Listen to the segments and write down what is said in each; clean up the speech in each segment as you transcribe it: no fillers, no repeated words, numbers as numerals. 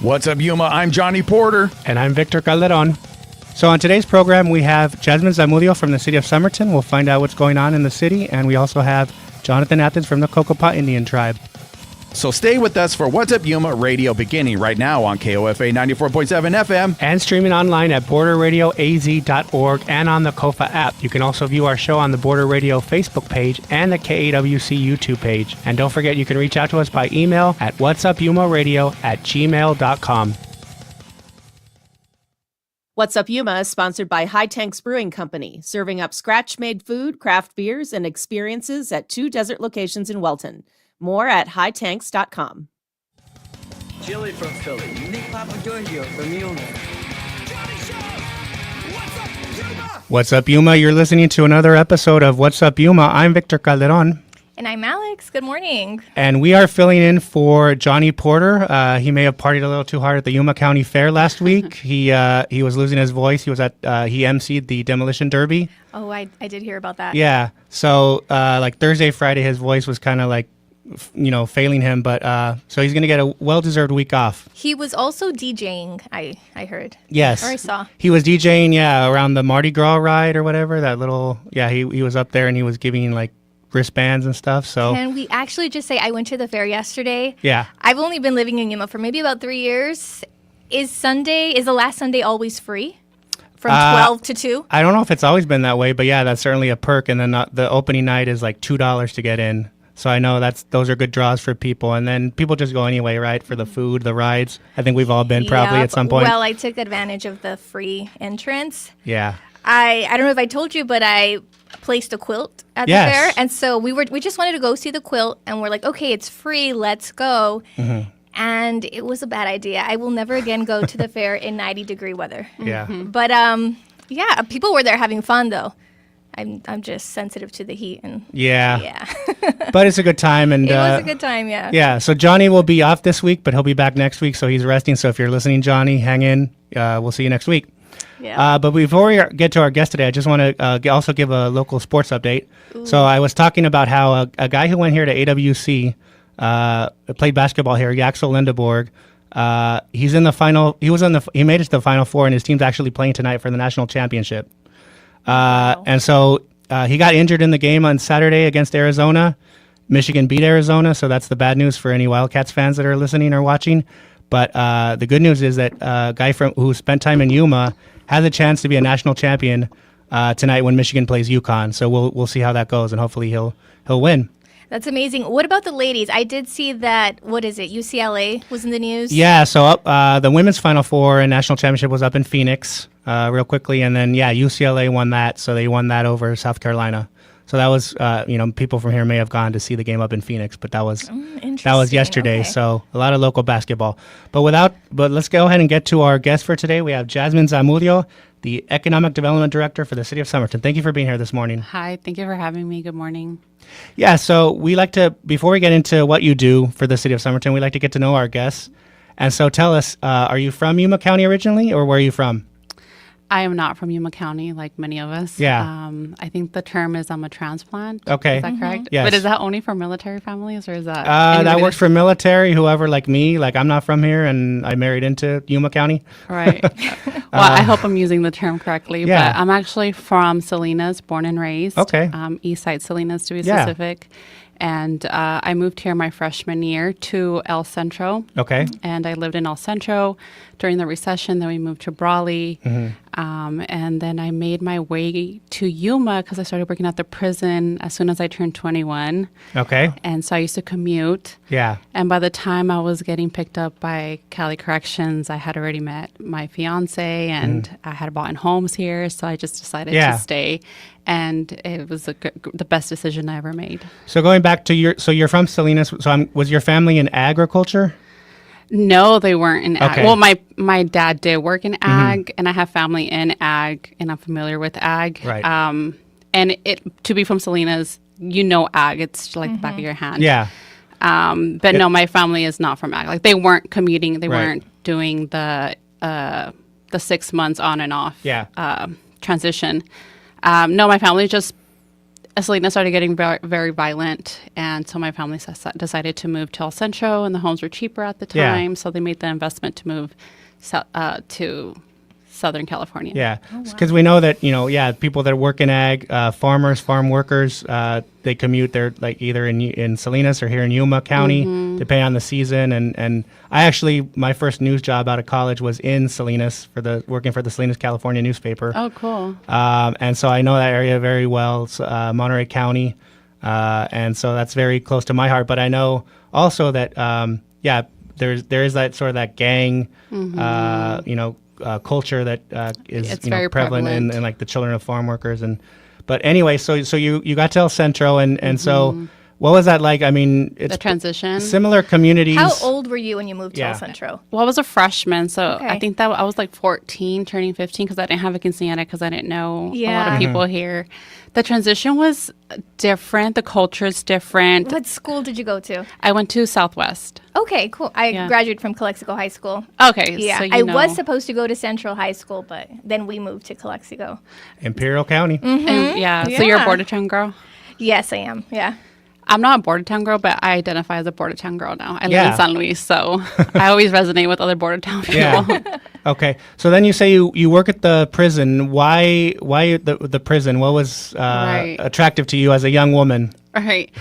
What's up, Yuma? I'm Johnny Porter. And I'm Victor Calderon. So on today's program, we have Jazmin Zamundio from the city of Somerton. We'll find out what's going on in the city. And we also have Jonathan Athens from the Cocopah Indian Tribe. So stay with us for What's Up Yuma Radio, beginning right now on KOFA 94.7 FM. And streaming online at borderradioaz.org and on the KOFA app. You can also view our show on the Border Radio Facebook page and the KAWC YouTube page. And don't forget, you can reach out to us by email at whatsupyumaradio@gmail.com. What's Up Yuma is sponsored by High Tanks Brewing Company, serving up scratch-made food, craft beers, and experiences at 2 desert locations in Welton. More at hightanks.com. Chili from Philly. Nick Papa Giorgio from Yuma. What's up, Yuma? You're listening to another episode of What's Up, Yuma. I'm Victor Calderon. And I'm Alex. Good morning. And we are filling in for Johnny Porter. He may have partied a little too hard at the Yuma County Fair last week. He was losing his voice. He was he emceed the Demolition Derby. Oh, I did hear about that. Yeah. So like Thursday, Friday, his voice was kind of like, failing him. But so he's going to get a well-deserved week off. He was also DJing, I heard. Yes. Or I saw. He was DJing, around the Mardi Gras ride or whatever. That little, he was up there and he was giving like wristbands and stuff. So Can we actually just say I went to the fair yesterday? Yeah. I've only been living in Yuma for maybe about 3 years. Is the last Sunday always free? From 12 to 2? I don't know if it's always been that way, but yeah, that's certainly a perk. And then the opening night is like $2 to get in. So I know those are good draws for people. And then people just go anyway, right? For the food, the rides. I think we've all been probably at some point. Well, I took advantage of the free entrance. Yeah. I don't know if I told you, but I placed a quilt at the fair. And so we just wanted to go see the quilt. And we're like, okay, it's free. Let's go. Mm-hmm. And it was a bad idea. I will never again go to the fair in 90-degree weather. Yeah. Mm-hmm. But people were there having fun though. I'm just sensitive to the heat and yeah. But it's a good time, and it was a good time. Yeah. So Johnny will be off this week, but he'll be back next week. So he's resting. So if you're listening, Johnny, hang in. We'll see you next week. Yeah. But before we get to our guest today, I just want to also give a local sports update. Ooh. So I was talking about how a guy who went here to AWC played basketball here, Yaxel Lindeborg. He's in the final. He made it to the Final Four, and his team's actually playing tonight for the national championship. Wow. And so he got injured in the game on Saturday against Arizona. Michigan beat Arizona, so that's the bad news for any Wildcats fans that are listening or watching. But the good news is that a guy who spent time in Yuma has a chance to be a national champion tonight when Michigan plays UConn. So we'll see how that goes, and hopefully he'll win. That's amazing. What about the ladies? I did see that, UCLA was in the news? Yeah, so the women's Final Four and national championship was up in Phoenix real quickly. And then, UCLA won that. So they won that over South Carolina. So that was, people from here may have gone to see the game up in Phoenix, but that was yesterday. Okay. So a lot of local basketball. But let's go ahead and get to our guest for today. We have Jazmin Zamundio, the Economic Development Director for the City of Somerton. Thank you for being here this morning. Hi, thank you for having me. Good morning. Yeah, so we like to, before we get into what you do for the City of Somerton, we like to get to know our guests. And so tell us, are you from Yuma County originally, or where are you from? I am not from Yuma County, like many of us. Yeah. I think the term is I'm a transplant. Okay. Is that correct? Yes. But is that only for military families, or is that? That works for military, whoever like me. Like, I'm not from here, and I married into Yuma County. Right. Well, I hope I'm using the term correctly. Yeah. But I'm actually from Salinas, born and raised. Okay. East Side Salinas, to be Yeah. specific. And I moved here my freshman year to El Centro. Okay. And I lived in El Centro during the recession. Then we moved to Brawley. Mm-hmm. And then I made my way to Yuma because I started working at the prison as soon as I turned 21. Okay. And so I used to commute. Yeah. And by the time I was getting picked up by Cali Corrections, I had already met my fiance and I had bought homes here. So I just decided to stay. And it was the best decision I ever made. So going back to you're from Salinas. So was your family in agriculture? No, they weren't in ag. Okay. Well, my dad did work in ag, and I have family in ag, and I'm familiar with ag. Right. And to be from Salinas, ag. It's like the back of your hand. Yeah. But no, my family is not from ag. Like, they weren't commuting. They weren't doing the 6 months on and off transition. No, my family just Salinas started getting very, very violent, and so my family decided to move to El Centro, and the homes were cheaper at the time, so they made the investment to move to Southern California. Yeah, because we know that people that work in ag, farmers, farm workers, they commute. They're like either in Salinas or here in Yuma County, depending on the season. And I actually, my first news job out of college was in Salinas working for the Salinas, California newspaper. Oh, cool. And so I know that area very well, Monterey County, and so that's very close to my heart. But I know also that there is that sort of that gang, culture that is very prevalent in like the children of farm workers. But anyway, so you got to El Centro, and so what was that like? I mean, it's the transition. Similar communities. How old were you when you moved to El Centro? Well, I was a freshman, so I think that I was like 14, turning 15, because I didn't have a quinceañera because I didn't know a lot of people here. The transition was different. The culture is different. What school did you go to? I went to Southwest. Okay, cool. I graduated from Calexico High School. Okay, yeah. so I was supposed to go to Central High School, but then we moved to Calexico. Imperial County. So you're a border town girl? Yes, I am. Yeah. I'm not a border town girl, but I identify as a border town girl now. I live in San Luis, so I always resonate with other border town people. Yeah. Okay. So then you say you work at the prison. Why the prison? What was attractive to you as a young woman? Right.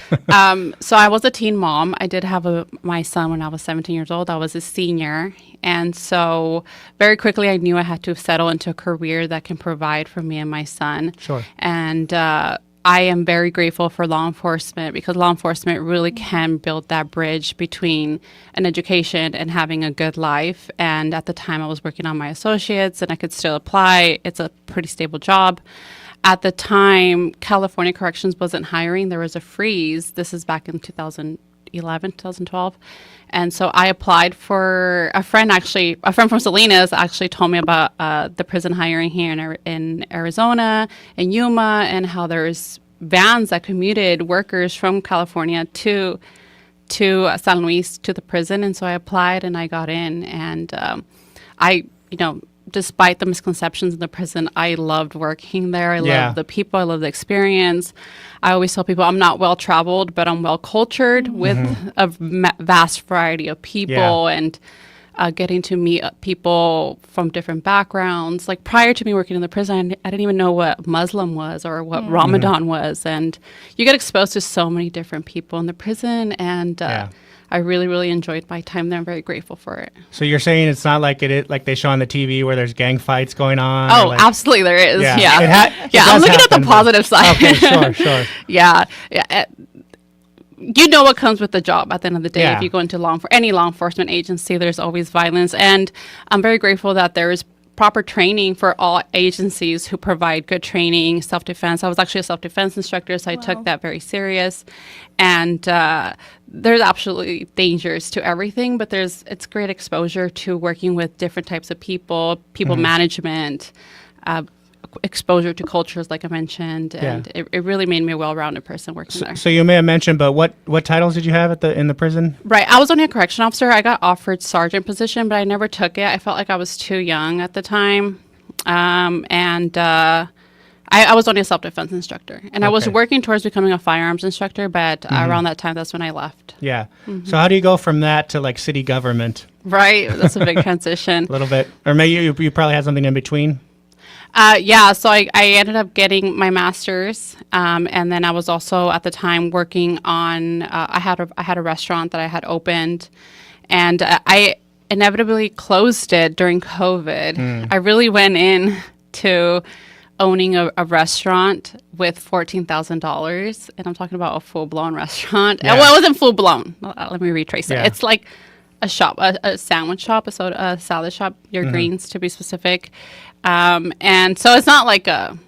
So I was a teen mom. I did have my son when I was 17 years old. I was a senior. And so very quickly I knew I had to settle into a career that can provide for me and my son. Sure. And I am very grateful for law enforcement, because law enforcement really can build that bridge between an education and having a good life. And at the time I was working on my associates and I could still apply. It's a pretty stable job. At the time, California Corrections wasn't hiring. There was a freeze. This is back in 2011, 2012. And so I applied for a friend from Salinas actually told me about the prison hiring here in Arizona, in Yuma, and how there's vans that commuted workers from California to San Luis to the prison. And so I applied and I got in. And despite the misconceptions in the prison, I loved working there. I loved the people. I loved the experience. I always tell people I'm not well-traveled, but I'm well-cultured with a vast variety of people and getting to meet people from different backgrounds. Like prior to me working in the prison, I didn't even know what Muslim was or what Ramadan was. And you get exposed to so many different people in the prison. And I really, really enjoyed my time there. I'm very grateful for it. So you're saying it's not like like they show on the TV where there's gang fights going on? Oh, absolutely there is. Yeah. I'm looking at the positive side. Okay, sure. Yeah. You know what comes with the job at the end of the day. If you go into any law enforcement agency, there's always violence. And I'm very grateful that there is proper training for all agencies who provide good training, self-defense. I was actually a self-defense instructor, so I took that very serious. And there's absolutely dangers to everything, but it's great exposure to working with different types of people management, exposure to cultures, like I mentioned, and it really made me a well-rounded person working there. So you may have mentioned, but what titles did you have in the prison? Right, I was only a correction officer. I got offered sergeant position, but I never took it. I felt like I was too young at the time, I was only a self-defense instructor, and I was working towards becoming a firearms instructor, but around that time, that's when I left. Yeah. So how do you go from that to like city government? Right, that's a big transition. A little bit, or maybe you probably had something in between. So I ended up getting my master's, and then I was also at the time working on. I had a restaurant that I had opened, and I inevitably closed it during COVID. I really went in to owning a restaurant with $14,000, and I'm talking about a full-blown restaurant. Well, it wasn't full-blown. Let me retrace it. It's like a shop, a sandwich shop, a salad shop, your greens to be specific. And so it's not like a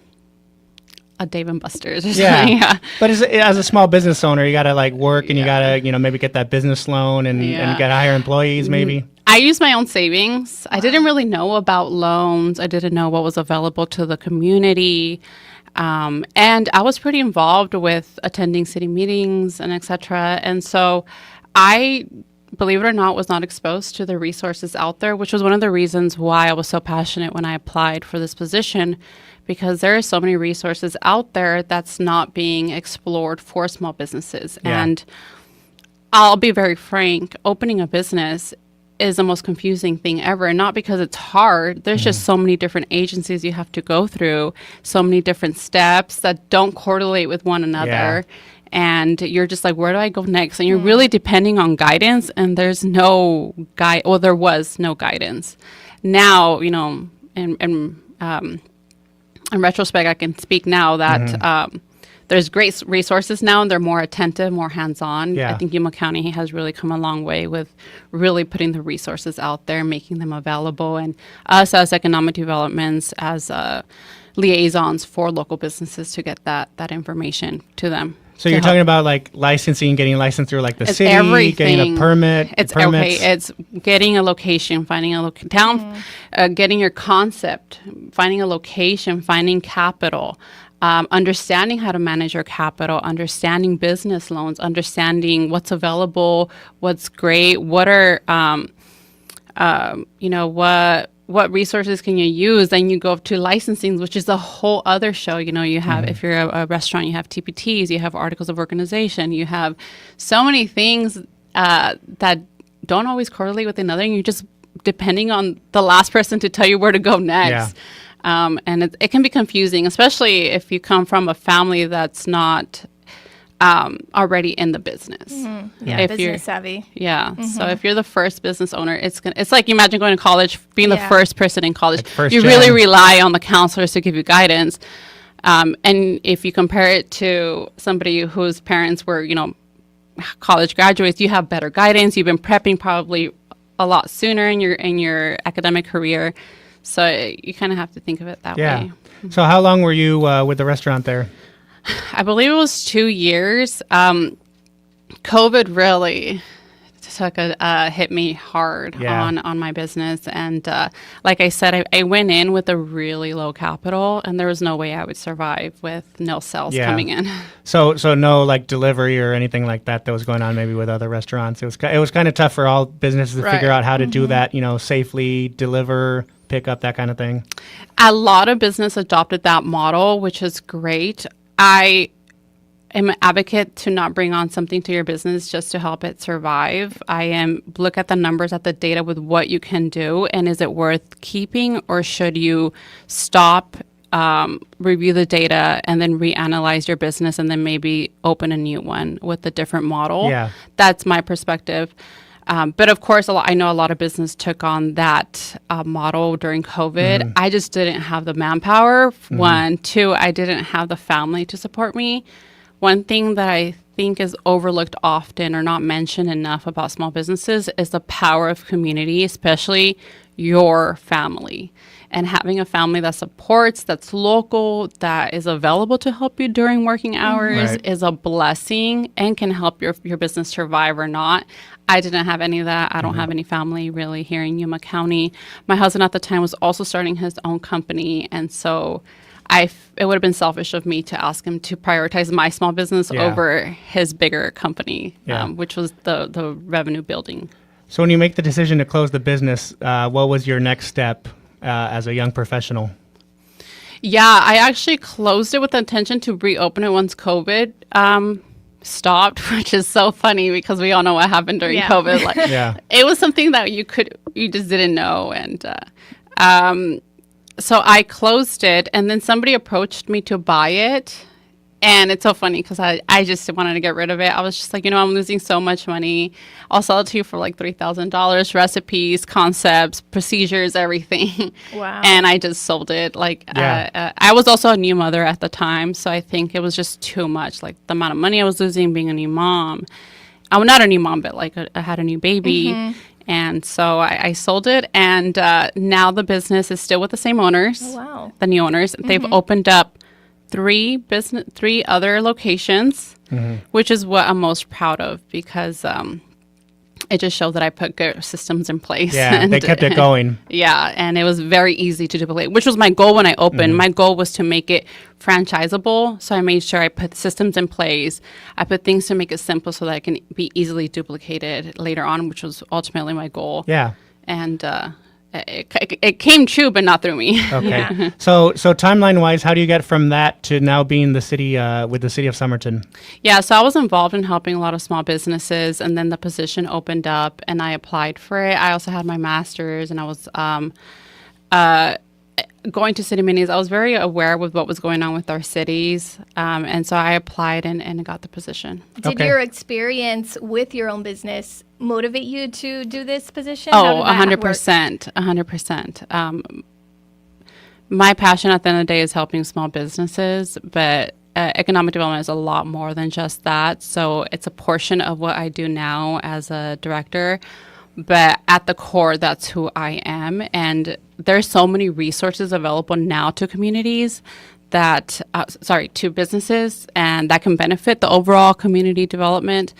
Dave and Buster's or something. Yeah. But as a small business owner, you got to like work and you got to, maybe get that business loan and get to hire employees maybe. I used my own savings. I didn't really know about loans. I didn't know what was available to the community. And I was pretty involved with attending city meetings and et cetera. And so I believe it or not, was not exposed to the resources out there, which was one of the reasons why I was so passionate when I applied for this position, because there are so many resources out there that's not being explored for small businesses. Yeah. And I'll be very frank, opening a business is the most confusing thing ever. Not because it's hard. There's just so many different agencies you have to go through, so many different steps that don't correlate with one another. Yeah. And you're just like, where do I go next? And you're really depending on guidance, and there's no guide. Well, there was no guidance. Now, you know, in retrospect, I can speak now that there's great resources now, and they're more attentive, more hands-on. Yeah. I think Yuma County has really come a long way with really putting the resources out there, making them available, and us as economic developments, as liaisons for local businesses to get that information to them. So you're talking about like licensing, getting licensed through like the It's city, everything. getting a permit. It's permits. okay. It's getting a location, finding a town, getting your concept, finding a location, finding capital, understanding how to manage your capital, understanding business loans, understanding what's available, what's great, what are what resources can you use? Then you go to licensing, which is a whole other show. You know, you have, if you're a restaurant, you have TPTs, you have articles of organization, you have so many things that don't always correlate with another. And you're just depending on the last person to tell you where to go next. Yeah. And it can be confusing, especially if you come from a family that's not already in the business. Yeah, If you're- business savvy. Yeah. So if you're the first business owner, it's like imagine going to college, being the first person in college. Like first You gen. really rely on the counselors to give you guidance. And if you compare it to somebody whose parents were, you know, college graduates, you have better guidance. You've been prepping probably a lot sooner in your academic career. So you kind of have to think of it that Yeah. way. So how long were you with the restaurant there? I believe it was 2 years. COVID really hit me hard Yeah. on my business. And like I said, I went in with a really low capital, and there was no way I would survive with no sales Yeah. coming in. So no like delivery or anything like that was going on maybe with other restaurants. It was kind of tough for all businesses to Right. figure out how to do that, you know, safely deliver, pick up, that kind of thing. A lot of business adopted that model, which is great. I am an advocate to not bring on something to your business just to help it survive. Look at the numbers, at the data with what you can do, and is it worth keeping, or should you stop, review the data, and then reanalyze your business, and then maybe open a new one with a different model? Yeah. That's my perspective. But of course, I know a lot of business took on that model during COVID. I just didn't have the manpower, one. Two, I didn't have the family to support me. One thing that I think is overlooked often or not mentioned enough about small businesses is the power of community, especially your family. And having a family that supports, that's local, that is available to help you during working hours Right. is a blessing and can help your business survive or not. I didn't have any of that. I don't have any family really here in Yuma County. My husband at the time was also starting his own company. And so it would have been selfish of me to ask him to prioritize my small business Yeah. over his bigger company, Yeah. which was the revenue building. So when you make the decision to close the business, what was your next step as a young professional? Yeah, I actually closed it with the intention to reopen it once COVID stopped, which is so funny because we all know what happened during Yeah. COVID. Like, Yeah. it was something that you just didn't know. And so I closed it, and then somebody approached me to buy it. And it's so funny because I just wanted to get rid of it. I was just like, I'm losing so much money. I'll sell it to you for like $3,000, recipes, concepts, procedures, everything. Wow. And I just sold it. I was also a new mother at the time, so I think it was just too much. Like the amount of money I was losing being a new mom. I'm not a new mom, but like I had a new baby. And so I sold it. And now the business is still with the same owners. Oh, wow. The new owners. They've opened up three other locations, which is what I'm most proud of because it just showed that I put good systems in place. Yeah, they kept it going. Yeah, and it was very easy to duplicate, which was my goal when I opened. My goal was to make it franchisable, so I made sure I put systems in place. I put things to make it simple so that it can be easily duplicated later on, which was ultimately my goal. Yeah. And it came true, but not through me. Okay. Yeah. So timeline-wise, how do you get from that to now being the city with the city of Somerton? Yeah, so I was involved in helping a lot of small businesses, and then the position opened up, and I applied for it. I also had my master's, and I was going to city meetings. I was very aware with what was going on with our cities, and so I applied and got the position. Did your experience with your own business motivate you to do this position? Oh, 100%. 100%. My passion at the end of the day is helping small businesses, but economic development is a lot more than just that. So it's a portion of what I do now as a director, but at the core, that's who I am. And there's so many resources available now to communities that, to businesses, and that can benefit the overall community development.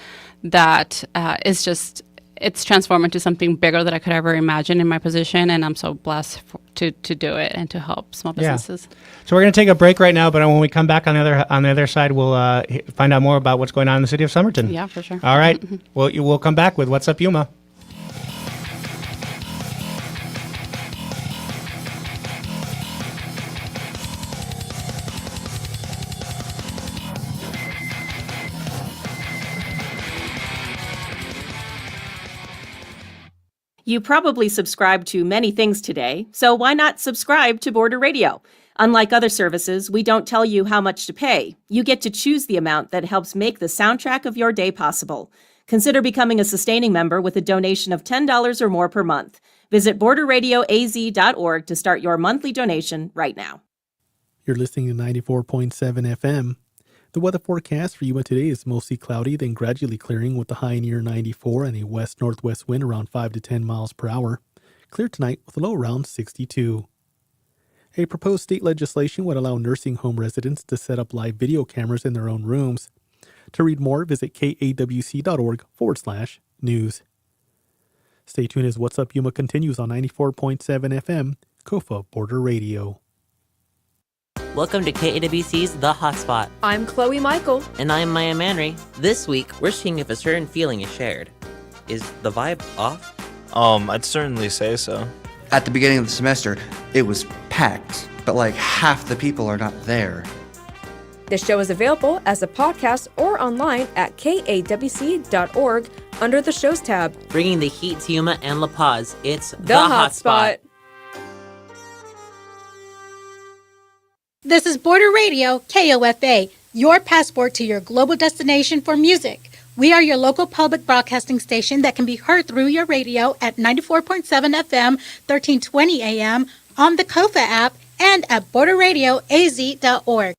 That it's transformed into something bigger than I could ever imagine in my position, and I'm so blessed to do it and to help small businesses. Yeah. So we're going to take a break right now, but when we come back on the other side, we'll find out more about what's going on in the city of Somerton. Yeah, for sure. All right. We'll come back with What's Up, Yuma. You probably subscribe to many things today, so why not subscribe to Border Radio? Unlike other services, we don't tell you how much to pay. You get to choose the amount that helps make the soundtrack of your day possible. Consider becoming a sustaining member with a donation of $10 or more per month. Visit borderradioaz.org to start your monthly donation right now. You're listening to 94.7 FM. The weather forecast for Yuma today is mostly cloudy, then gradually clearing with a high near 94 and a west-northwest wind around 5 to 10 miles per hour. Clear tonight with a low around 62. A proposed state legislation would allow nursing home residents to set up live video cameras in their own rooms. To read more, visit kawc.org/news. Stay tuned as What's Up Yuma continues on 94.7 FM, Cocopah Border Radio. Welcome to KAWC's The Hotspot. I'm Chloe Michael. And I'm Maya Manry. This week, we're seeing if a certain feeling is shared. Is the vibe off? I'd certainly say so. At the beginning of the semester, it was packed, but like half the people are not there. This show is available as a podcast or online at kawc.org under the shows tab. Bringing the heat to Yuma and La Paz, it's The Hotspot. This is Border Radio, KOFA, your passport to your global destination for music. We are your local public broadcasting station that can be heard through your radio at 94.7 FM, 1320 AM, on the Kofa app, and at borderradioaz.org.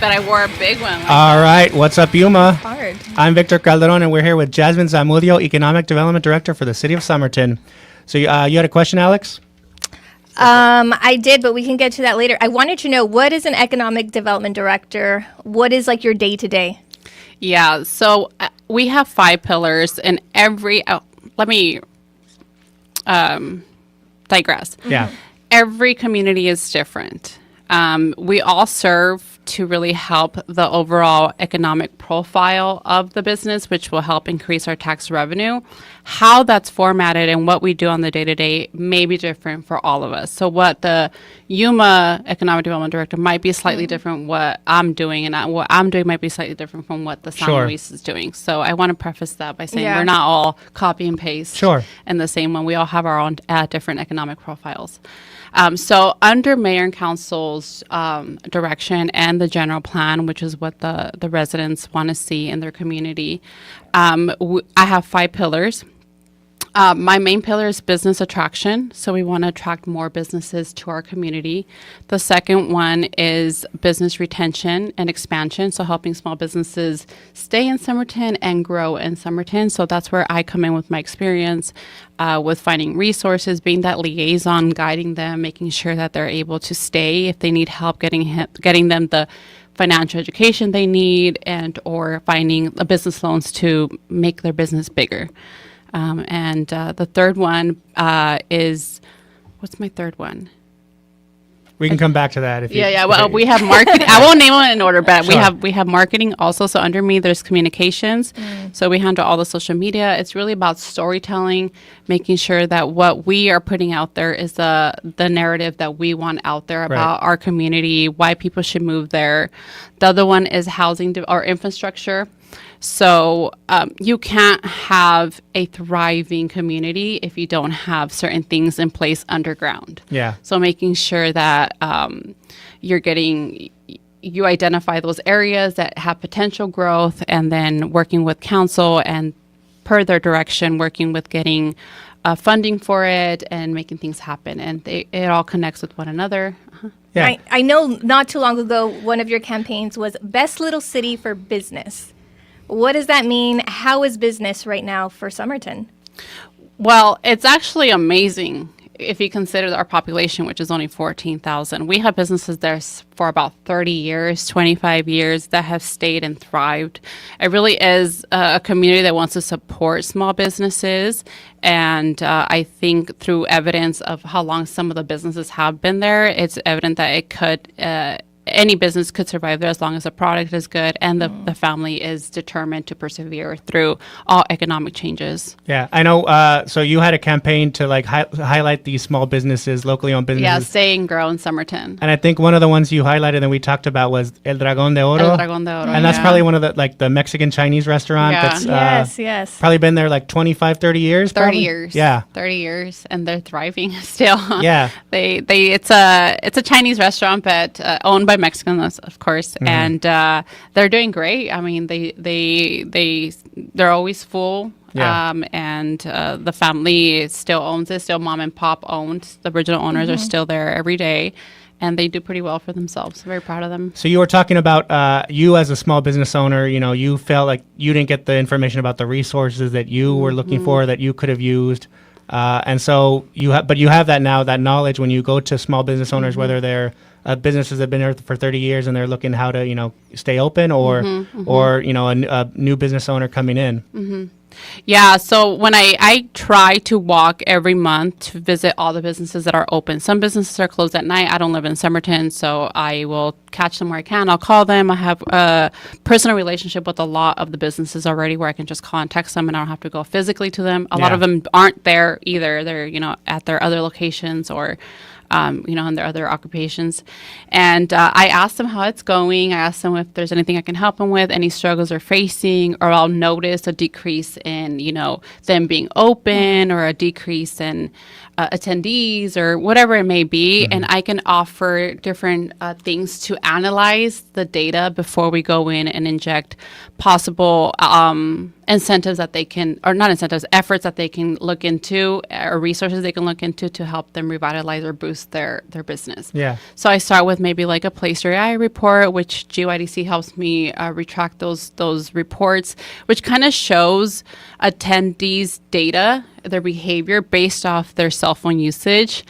But I wore a big one. All right. What's up, Yuma? Hard. I'm Victor Calderon, and we're here with Jazmin Zamundio, Economic Development Director for the City of Somerton. So you had a question, Alex? I did, but we can get to that later. I wanted to know, what is an Economic Development Director? What is like your day-to-day? Yeah, so we have 5 pillars, and let me digress. Yeah. Every community is different. We all serve to really help the overall economic profile of the business, which will help increase our tax revenue. How that's formatted and what we do on the day-to-day may be different for all of us. So what the Yuma Economic Development Director might be slightly different what I'm doing, and what I'm doing might be slightly different from what the San Luis is doing. So I want to preface that by saying we're not all copy and paste in the same one. We all have our own different economic profiles. So under Mayor and Council's direction and the general plan, which is what the residents want to see in their community, I have 5 pillars. My main pillar is business attraction. So we want to attract more businesses to our community. The second one is business retention and expansion. So helping small businesses stay in Somerton and grow in Somerton. So that's where I come in with my experience with finding resources, being that liaison, guiding them, making sure that they're able to stay if they need help getting them the financial education they need and or finding business loans to make their business bigger. And the third one is, what's my third one? We can come back to that. Well, we have marketing. I won't name them in order, but we have marketing also. So under me, there's communications. So we handle all the social media. It's really about storytelling, making sure that what we are putting out there is the narrative that we want out there about our community, why people should move there. The other one is housing or infrastructure. So you can't have a thriving community if you don't have certain things in place underground. Yeah. So making sure that you identify those areas that have potential growth, and then working with council and per their direction, working with getting funding for it and making things happen. And it all connects with one another. Yeah. I know not too long ago, one of your campaigns was Best Little City for Business. What does that mean? How is business right now for Somerton? Well, it's actually amazing if you consider our population, which is only 14,000. We have businesses there for about 30 years, 25 years that have stayed and thrived. It really is a community that wants to support small businesses. And I think through evidence of how long some of the businesses have been there, it's evident that it could any business could survive there as long as the product is good and the family is determined to persevere through all economic changes. Yeah, I know. So you had a campaign to highlight these small businesses, locally owned businesses. Yeah, stay and grow in Somerton. And I think one of the ones you highlighted and we talked about was El Dragón de Oro. El Dragón de Oro. And that's probably one of the Mexican Chinese restaurant that's yes. probably been there like 25, 30 years. 30 probably? years. Yeah. 30 years, and they're thriving still. Yeah. It's a Chinese restaurant, but owned by Mexicans, of course, and they're doing great. I mean, they're always full. Yeah. And the family still owns it, still mom and pop owned. The original owners are still there every day, and they do pretty well for themselves. Very proud of them. So you were talking about you as a small business owner, you felt like you didn't get the information about the resources that you were looking for that you could have used. And so you have that now, that knowledge when you go to small business owners, whether they're businesses that have been there for 30 years and they're looking how to, stay open or a new business owner coming in. Yeah, so when I try to walk every month to visit all the businesses that are open. Some businesses are closed at night. I don't live in Somerton, so I will catch them where I can. I'll call them. I have a personal relationship with a lot of the businesses already where I can just call and text them and I don't have to go physically to them. A lot of them aren't there either. They're, at their other locations or in their other occupations. And I ask them how it's going. I ask them if there's anything I can help them with, any struggles they're facing, or I'll notice a decrease in, them being open or a decrease in attendees or whatever it may be. And I can offer different things to analyze the data before we go in and inject possible incentives that they can, or not incentives, efforts that they can look into or resources they can look into to help them revitalize or boost their business. Yeah. So I start with maybe like a Place Your Eye report, which GYDC helps me retract those reports, which kind of shows attendees' data, their behavior based off their cell phone usage,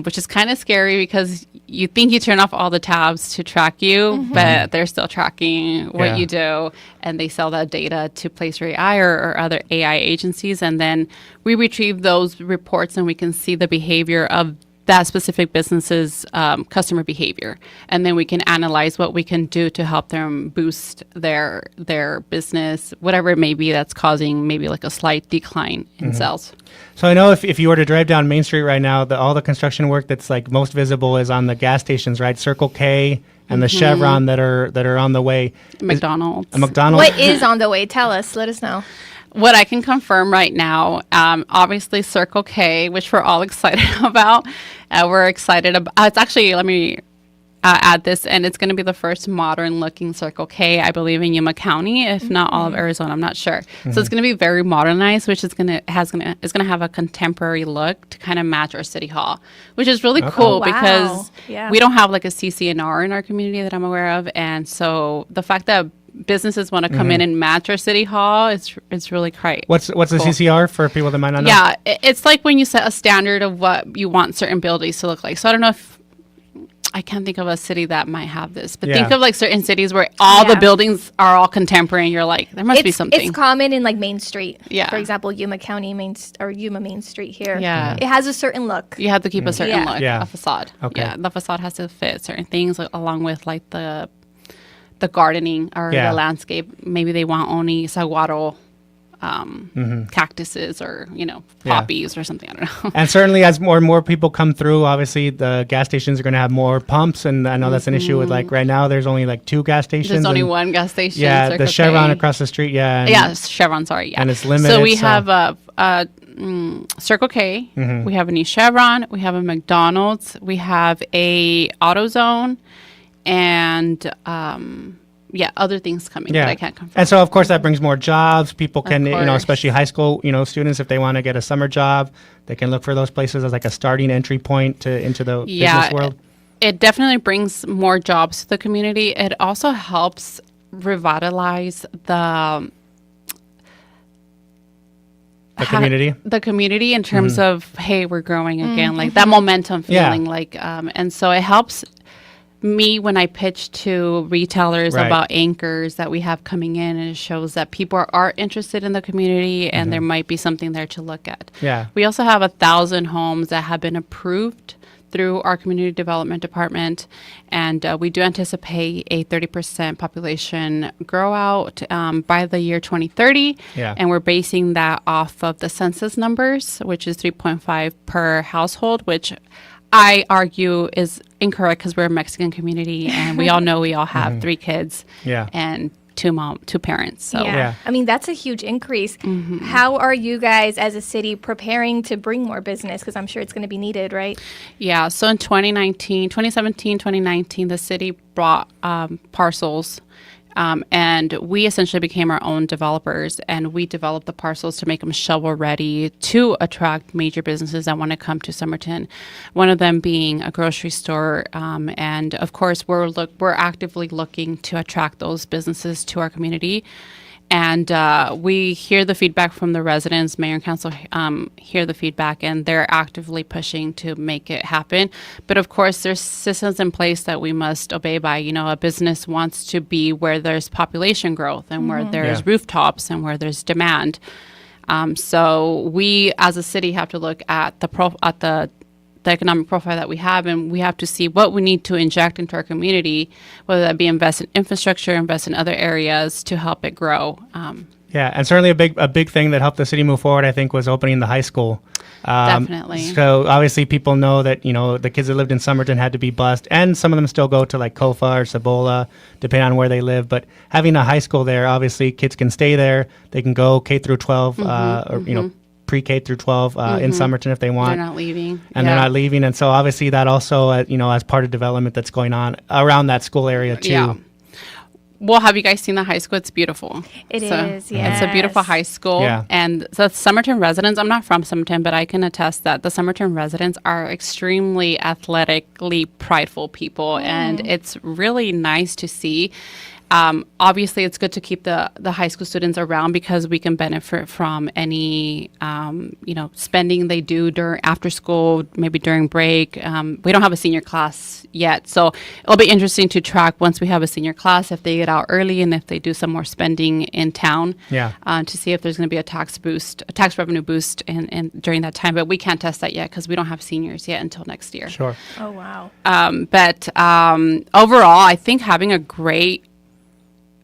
which is kind of scary because you think you turn off all the tabs to track you, but they're still tracking what you do, and they sell that data to Place Your AI or other AI agencies, and then we retrieve those reports and we can see the behavior of that specific business's customer behavior, and then we can analyze what we can do to help them boost their business, whatever it may be that's causing maybe like a slight decline in sales. So I know if you were to drive down Main Street right now, all the construction work that's like most visible is on the gas stations, right? Circle K and the Chevron that are on the way. McDonald's. What is on the way? Tell us. Let us know. What I can confirm right now, obviously Circle K, which we're all excited about. We're excited about. It's actually, add this, and it's going to be the first modern-looking Circle K, I believe, in Yuma County, if not all of Arizona. I'm not sure. So it's going to be very modernized, which is going to have a contemporary look to kind of match our city hall, which is really cool because we don't have like a CCNR in our community that I'm aware of, and so the fact that businesses want to come in and match our city hall, it's really great. What's the CCR for people that might not know? Yeah, it's like when you set a standard of what you want certain buildings to look like. So I don't know if I can't think of a city that might have this, but think of like certain cities where all the buildings are all contemporary, and you're like, there must be something. It's common in like Main Street. Yeah. For example, Yuma County Yuma Main Street here. Yeah. It has a certain look. You have to keep a certain look, Yeah. a facade. Okay. Yeah, the facade has to fit certain things, like, along with like the gardening or the landscape. Maybe they want only saguaro cactuses or poppies or something. I don't know. And certainly, as more and more people come through, obviously the gas stations are going to have more pumps, and I know that's an issue with like right now. There's only like 2 gas stations. There's only one gas station. Yeah, Circle the Chevron K. across the street. Yeah. Chevron. Sorry. Yeah, and it's limited. So we have a Circle K. We have a new Chevron. We have a McDonald's. We have a AutoZone, and other things coming that I can't confirm. And so, of course, that brings more jobs. People can, especially high school, students, if they want to get a summer job, they can look for those places as like a starting entry point into the business world. It definitely brings more jobs to the community. It also helps revitalize the community. The community in terms of, hey, we're growing again, like that momentum feeling, and so it helps me when I pitch to retailers about anchors that we have coming in, and it shows that people are interested in the community and there might be something there to look at. Yeah. We also have 1,000 homes that have been approved through our community development department, and we do anticipate a 30% population grow out by the year 2030. Yeah. And we're basing that off of the census numbers, which is 3.5 per household, which I argue is incorrect because we're a Mexican community, and we all know we all have 3 kids and 2 parents. So I mean, that's a huge increase. How are you guys as a city preparing to bring more business? Because I'm sure it's going to be needed, right? Yeah. So in 2017, 2019, the city brought parcels. And we essentially became our own developers, and we developed the parcels to make them shovel ready to attract major businesses that want to come to Somerton. One of them being a grocery store, and of course we're actively looking to attract those businesses to our community. And we hear the feedback from the residents. Mayor and council hear the feedback, and they're actively pushing to make it happen. But of course, there's systems in place that we must obey by. A business wants to be where there's population growth and where there's rooftops and where there's demand. So we, as a city, have to look at the economic profile that we have, and we have to see what we need to inject into our community, whether that be invest in infrastructure, invest in other areas to help it grow. And certainly a big thing that helped the city move forward, I think, was opening the high school. Definitely. So obviously people know that, the kids that lived in Somerton had to be bused, and some of them still go to like Cocopah or Cibola, depending on where they live. But having a high school there, obviously kids can stay there. They can go K through 12, or, pre-K through 12 in Somerton if they want. They're not leaving. And they're not leaving. And so obviously that also, as part of development that's going on around that school area too. Yeah. Well, have you guys seen the high school? It's beautiful. It is, yes. It's a beautiful high school. Yeah. And so Somerton residents, I'm not from Somerton, but I can attest that the Somerton residents are extremely athletically prideful people. And it's really nice to see. Obviously, it's good to keep the high school students around because we can benefit from any, spending they do after school, maybe during break. We don't have a senior class yet, so it'll be interesting to track once we have a senior class if they get out early and if they do some more spending in town. To see if there's going to be a tax revenue boost in during that time. But we can't test that yet because we don't have seniors yet until next year. Sure. Oh wow. But overall, I think having a great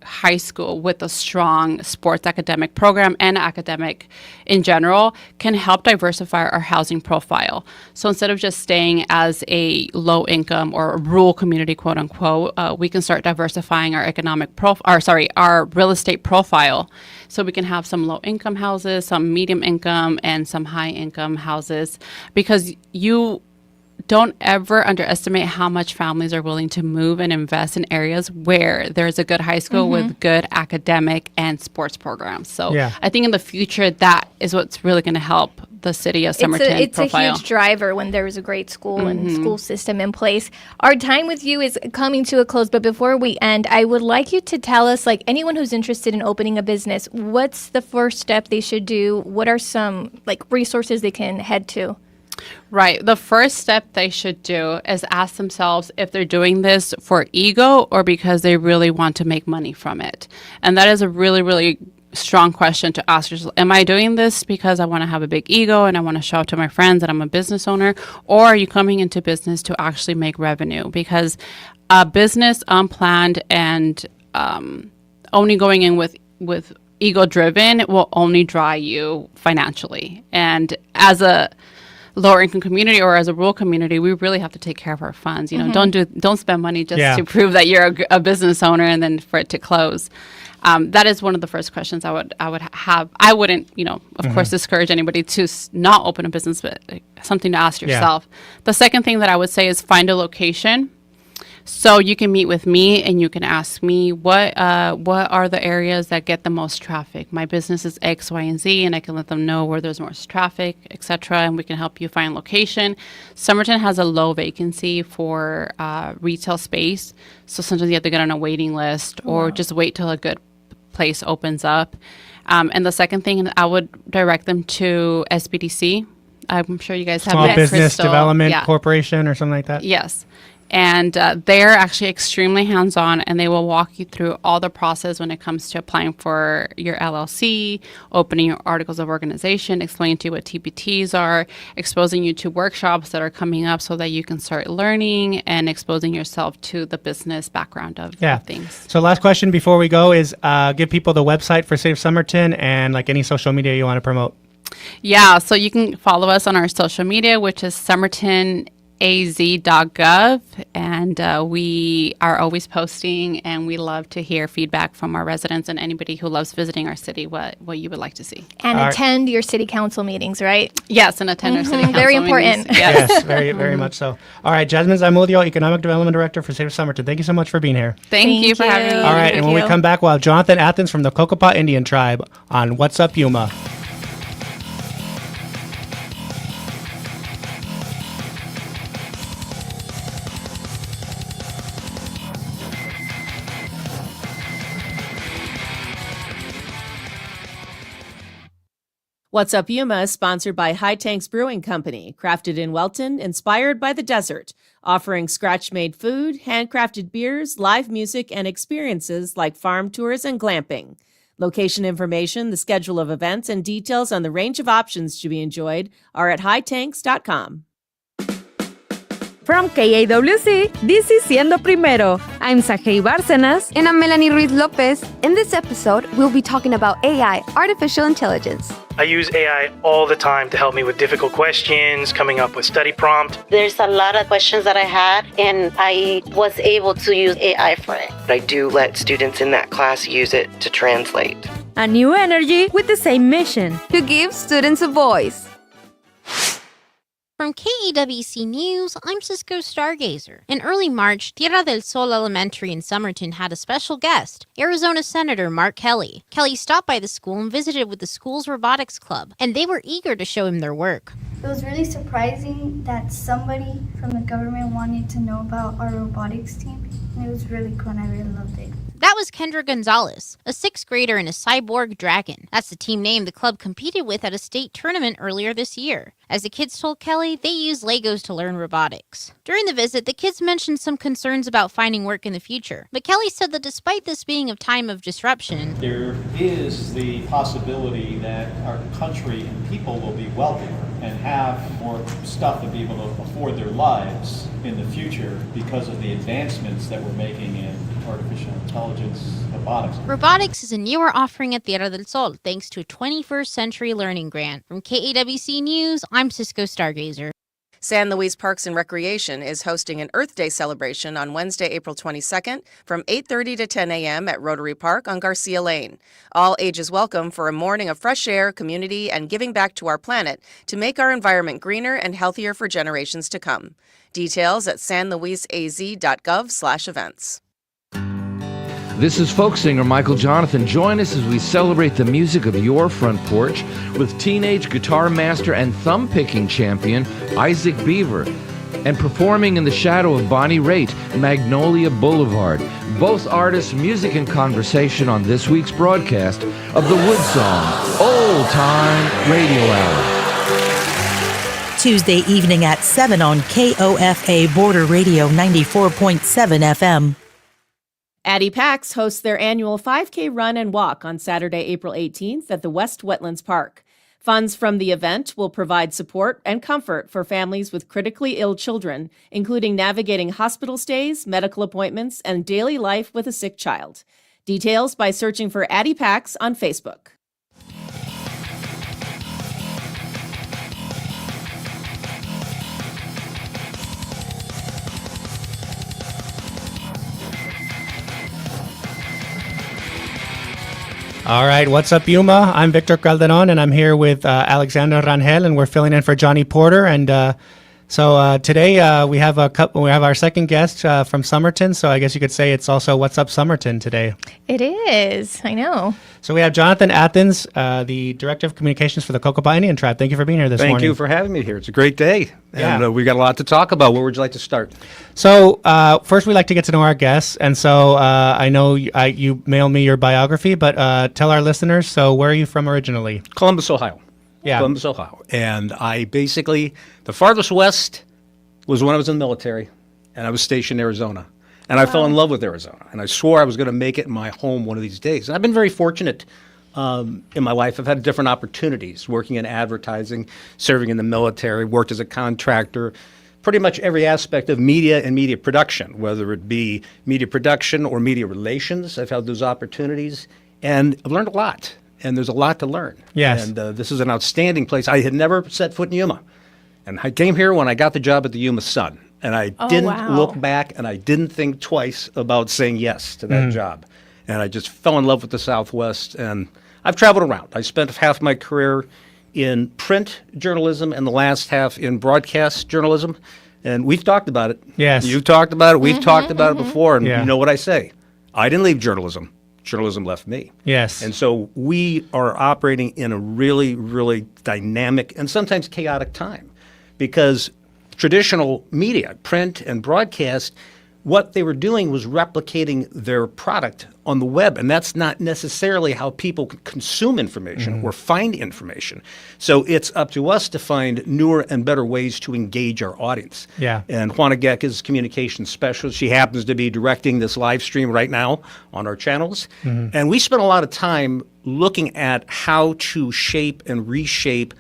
high school with a strong sports academic program and academic in general can help diversify our housing profile. So instead of just staying as a low income or a rural community, quote unquote, we can start diversifying our our real estate profile. So we can have some low income houses, some medium income, and some high income houses, because don't ever underestimate how much families are willing to move and invest in areas where there's a good high school with good academic and sports programs. So I think in the future, that is what's really going to help the city of Somerton It's a huge driver when there's a great school and school system in place. Our time with you is coming to a close, but before we end, I would like you to tell us, like, anyone who's interested in opening a business, what's the first step they should do? What are some, like, resources they can head to? Right. The first step they should do is ask themselves if they're doing this for ego or because they really want to make money from it. And that is a really, really strong question to ask yourself. Am I doing this because I want to have a big ego and I want to show up to my friends that I'm a business owner? Or are you coming into business to actually make revenue? Because a business unplanned and only going in with ego driven will only dry you financially. And as a lower income community or as a rural community, we really have to take care of our funds. You know, don't spend money just to prove that you're a business owner and then for it to close. That is one of the first questions I would have. I wouldn't, of course, discourage anybody to not open a business, but something to ask yourself. The second thing that I would say is find a location. So you can meet with me and you can ask me what are the areas that get the most traffic. My business is X, Y, and Z, and I can let them know where there's most traffic, etc. And we can help you find location. Somerton has a low vacancy for retail space, so sometimes you have to get on a waiting list or just wait till a good place opens up. And the second thing, I would direct them to SBDC. I'm sure you guys have Small Business Crystal. Development Corporation or something like that. Yes. And they're actually extremely hands-on, and they will walk you through all the process when it comes to applying for your LLC, opening your articles of organization, explaining to you what TPTs are, exposing you to workshops that are coming up so that you can start learning and exposing yourself to the business background of things. So last question before we go is give people the website for Save Somerton and like any social media you want to promote. Yeah, so you can follow us on our social media, which is somertonaz.gov, and we are always posting, and we love to hear feedback from our residents and anybody who loves visiting our city, what you would like to see. And attend your city council meetings, right? Yes, and attend our city council very important. meetings. Yes, very, very much so. All right, Jazmin Zamundio, Economic Development Director for Save Somerton. Thank you so much for being here. Thank you for having me. All right, and when we come back, we'll have Jonathan Athens from the Cocopah Indian Tribe on What's Up, Yuma. What's Up Yuma is sponsored by High Tanks Brewing Company, crafted in Welton, inspired by the desert, offering scratch-made food, handcrafted beers, live music, and experiences like farm tours and glamping. Location information, the schedule of events, and details on the range of options to be enjoyed are at hightanks.com. From KAWC, this is Siendo Primero. I'm Sajei Bárcenas. And I'm Melanie Ruiz Lopez. In this episode, we'll be talking about AI, artificial intelligence. I use AI all the time to help me with difficult questions, coming up with study prompt. There's a lot of questions that I had, and I was able to use AI for it. I do let students in that class use it to translate. A new energy with the same mission. To give students a voice. From KAWC News, I'm Cisco Stargazer. In early March, Tierra del Sol Elementary in Somerton had a special guest, Arizona Senator Mark Kelly. Kelly stopped by the school and visited with the school's robotics club, and they were eager to show him their work. It was really surprising that somebody from the government wanted to know about our robotics team, and it was really cool and I really loved it. That was Kendra Gonzalez, a 6th grader in a cyborg dragon. That's the team name the club competed with at a state tournament earlier this year. As the kids told Kelly, they use Legos to learn robotics. During the visit, the kids mentioned some concerns about finding work in the future. But Kelly said that despite this being a time of disruption, there is the possibility that our country and people will be wealthier and have more stuff to be able to afford their lives in the future because of the advancements that we're making in artificial intelligence, robotics. Robotics is a newer offering at Tierra del Sol, thanks to a 21st Century Learning Grant. From KAWC News, I'm Cisco Stargazer. San Luis Parks and Recreation is hosting an Earth Day celebration on Wednesday, April 22nd from 8:30 to 10 a.m. at Rotary Park on Garcia Lane. All ages welcome for a morning of fresh air, community, and giving back to our planet to make our environment greener and healthier for generations to come. Details at sanluisaz.gov/events. This is folk singer Michael Jonathan. Join us as we celebrate the music of your front porch with teenage guitar master and thumb-picking champion Isaac Beaver, and performing in the shadow of Bonnie Raitt, Magnolia Boulevard. Both artists, music, and conversation on this week's broadcast of the Wood Song Old Time Radio Hour. Tuesday evening at 7 on KOFA Border Radio 94.7 FM. Addie PAX hosts their annual 5K run and walk on Saturday, April 18th at the West Wetlands Park. Funds from the event will provide support and comfort for families with critically ill children, including navigating hospital stays, medical appointments, and daily life with a sick child. Details by searching for Addie PAX on Facebook. All right, what's up, Yuma? I'm Victor Calderon, and I'm here with Alexander Rangel, and we're filling in for Johnny Porter. And so today we have our second guest from Somerton. So I guess you could say it's also What's Up Somerton today. It is. I know. So we have Jonathan Athens, the Director of Communications for the Cocopah Indian Tribe. Thank you for being here this morning. Thank you for having me here. It's a great day. And we got a lot to talk about. Where would you like to start? So first, we like to get to know our guests. And so I know you mailed me your biography, but tell our listeners, so where are you from originally? Columbus, Ohio. Yeah. Columbus, Ohio. And I basically, the farthest west was when I was in the military, and I was stationed in Arizona. And I fell in love with Arizona. And I swore I was going to make it my home one of these days. And I've been very fortunate in my life. I've had different opportunities, working in advertising, serving in the military, worked as a contractor, pretty much every aspect of media and media production, whether it be media production or media relations. I've had those opportunities, and I've learned a lot. And there's a lot to learn. Yes. And this is an outstanding place. I had never set foot in Yuma. And I came here when I got the job at the Yuma Sun. And I didn't look back, and I didn't think twice about saying yes to that job. And I just fell in love with the Southwest. And I've traveled around. I spent half my career in print journalism and the last half in broadcast journalism. And we've talked about it. Yes. You've talked about it. We've talked about it before. And you know what I say. I didn't leave journalism. Journalism left me. Yes. And so we are operating in a really, really dynamic and sometimes chaotic time, because traditional media, print and broadcast, what they were doing was replicating their product on the web. And that's not necessarily how people consume information or find information. So it's up to us to find newer and better ways to engage our audience. Yeah. And Juana Geck is communications specialist. She happens to be directing this live stream right now on our channels. And we spent a lot of time looking at how to shape and reshape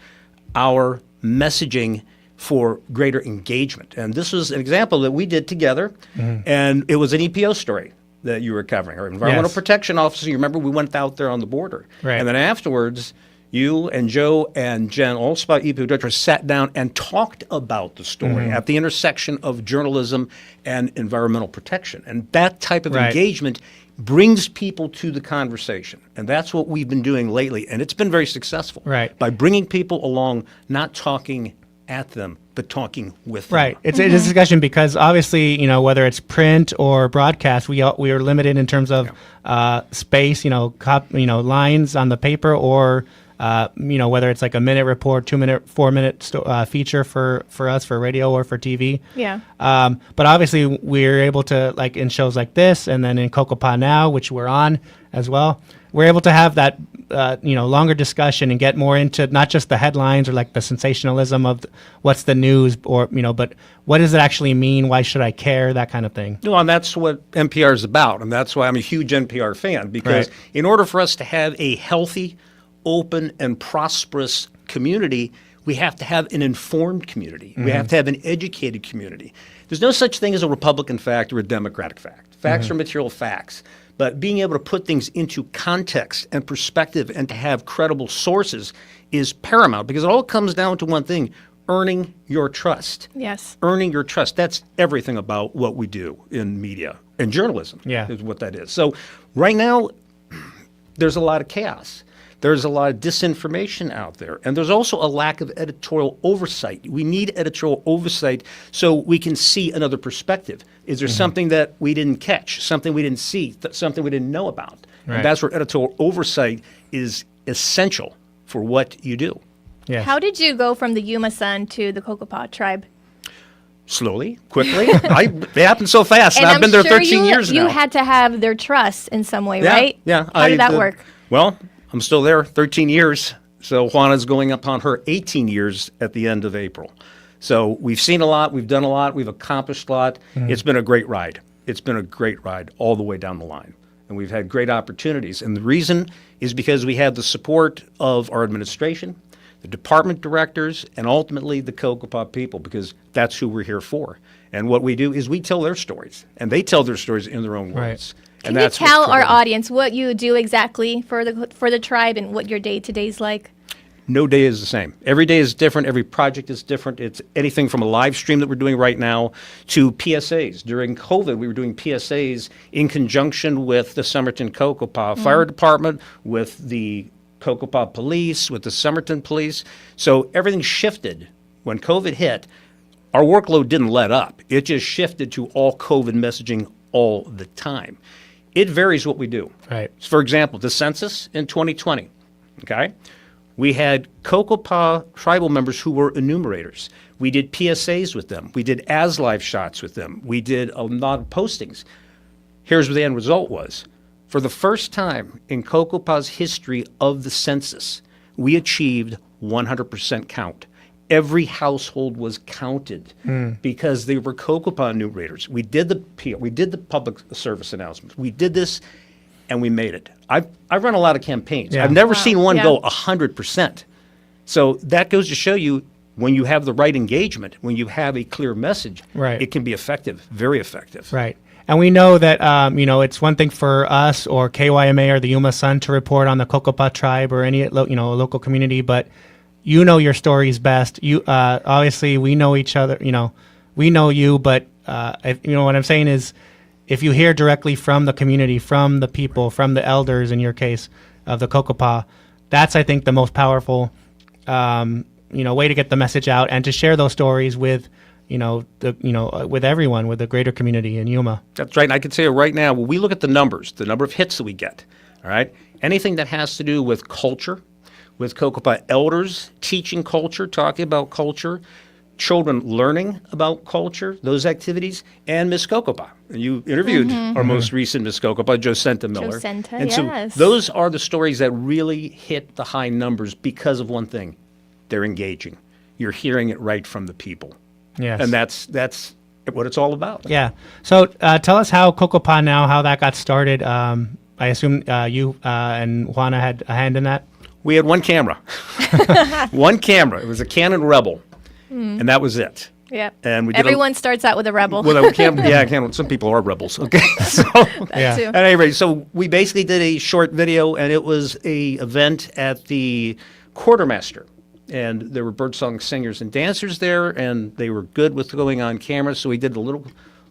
our messaging for greater engagement. And this was an example that we did together, and it was an EPO story that you were covering, or Environmental Protection Officer. You remember we went out there on the border. Right. And then afterwards, you and Joe and Jen, all about EPO directors, sat down and talked about the story at the intersection of journalism and environmental protection. And that type of engagement brings people to the conversation. And that's what we've been doing lately. And it's been very successful. Right. By bringing people along, not talking at them, but talking with them. Right. It's a discussion because obviously, whether it's print or broadcast, we are limited in terms of space, lines on the paper, or whether it's like a minute report, 2 minute, 4 minute feature for us for radio or for TV. Yeah. But obviously we're able to, like in shows like this, and then in Cocopah Now, which we're on as well, we're able to have that longer discussion and get more into not just the headlines or like the sensationalism of what's the news, or but what does it actually mean? Why should I care? That kind of thing. No, and that's what NPR is about, and that's why I'm a huge NPR fan, because in order for us to have a healthy, open, and prosperous community, we have to have an informed community. We have to have an educated community. There's no such thing as a Republican fact or a Democratic fact. Facts are material facts. But being able to put things into context and perspective and to have credible sources is paramount, because it all comes down to one thing. earning your trust. Yes. Earning your trust. That's everything about what we do in media and journalism. Yeah. Is what that is. So right now, there's a lot of chaos. There's a lot of disinformation out there. And there's also a lack of editorial oversight. We need editorial oversight so we can see another perspective. Is there something that we didn't catch, something we didn't see, something we didn't know about? Right. And that's where editorial oversight is essential for what you do. Yes. How did you go from the Yuma Sun to the Cocopah Tribe? Slowly, quickly. It happened so fast. And I've been there sure 13 years now. You had to have their trust in some way, Yeah, right? yeah. How did that work? Well, I'm still there, 13 years. So Juana's going up on her 18 years at the end of April. So we've seen a lot, we've done a lot, we've accomplished a lot. It's been a great ride. It's been a great ride all the way down the line. And we've had great opportunities. And the reason is because we have the support of our administration, the department directors, and ultimately the Cocopah people, because that's who we're here for. And what we do is we tell their stories, and they tell their stories in their own words. Can you tell our audience what you do exactly for the tribe and what your day-to-day is like? No day is the same. Every day is different. Every project is different. It's anything from a live stream that we're doing right now to PSAs. During COVID, we were doing PSAs in conjunction with the Somerton Cocopah Fire Department, with the Cocopah Police, with the Somerton Police. So everything shifted. When COVID hit, our workload didn't let up. It just shifted to all COVID messaging all the time. It varies what we do. Right. For example, the census in 2020, okay? We had Cocopah tribal members who were enumerators. We did PSAs with them. We did as live shots with them. We did a lot of postings. Here's what the end result was. For the first time in Cocopah's history of the census, we achieved 100% count. Every household was counted because they were Cocopah enumerators. We did the public service announcements. We did this, and we made it. I've run a lot of campaigns. Yeah. I've never seen one go 100%. So that goes to show you when you have the right engagement, when you have a clear message, Right. it can be effective, very effective. Right. And we know that, it's one thing for us or KYMA or the Yuma Sun to report on the Cocopah Tribe or any, local community, but you know your stories best. You obviously we know each other. We know you, but what I'm saying is, if you hear directly from the community, from the people, from the elders, in your case of the Cocopah, that's I think the most powerful, way to get the message out and to share those stories with, with everyone, with the greater community in Yuma. That's right. And I can tell you right now, when we look at the numbers, the number of hits that we get, all right, anything that has to do with culture, with Cocopah elders teaching culture, talking about culture, children learning about culture, those activities, and Miss Cocopah. And you interviewed our most recent Miss Cocopah, Josenta Miller. Josenta, and yes. so those are the stories that really hit the high numbers because of one thing. They're engaging. You're hearing it right from the people. Yes. And that's what it's all about. Yeah. So tell us how Cocopah now, how that got started. I assume you and Juana had a hand in that? We had one camera. One camera. It was a Canon Rebel. And that was it. Yep. And we did Everyone starts out with a rebel. Well, some people are rebels. Okay. So, yeah. At any rate, so we basically did a short video, and it was a event at the Quartermaster. And there were birdsong singers and dancers there, and they were good with going on camera. So we did a little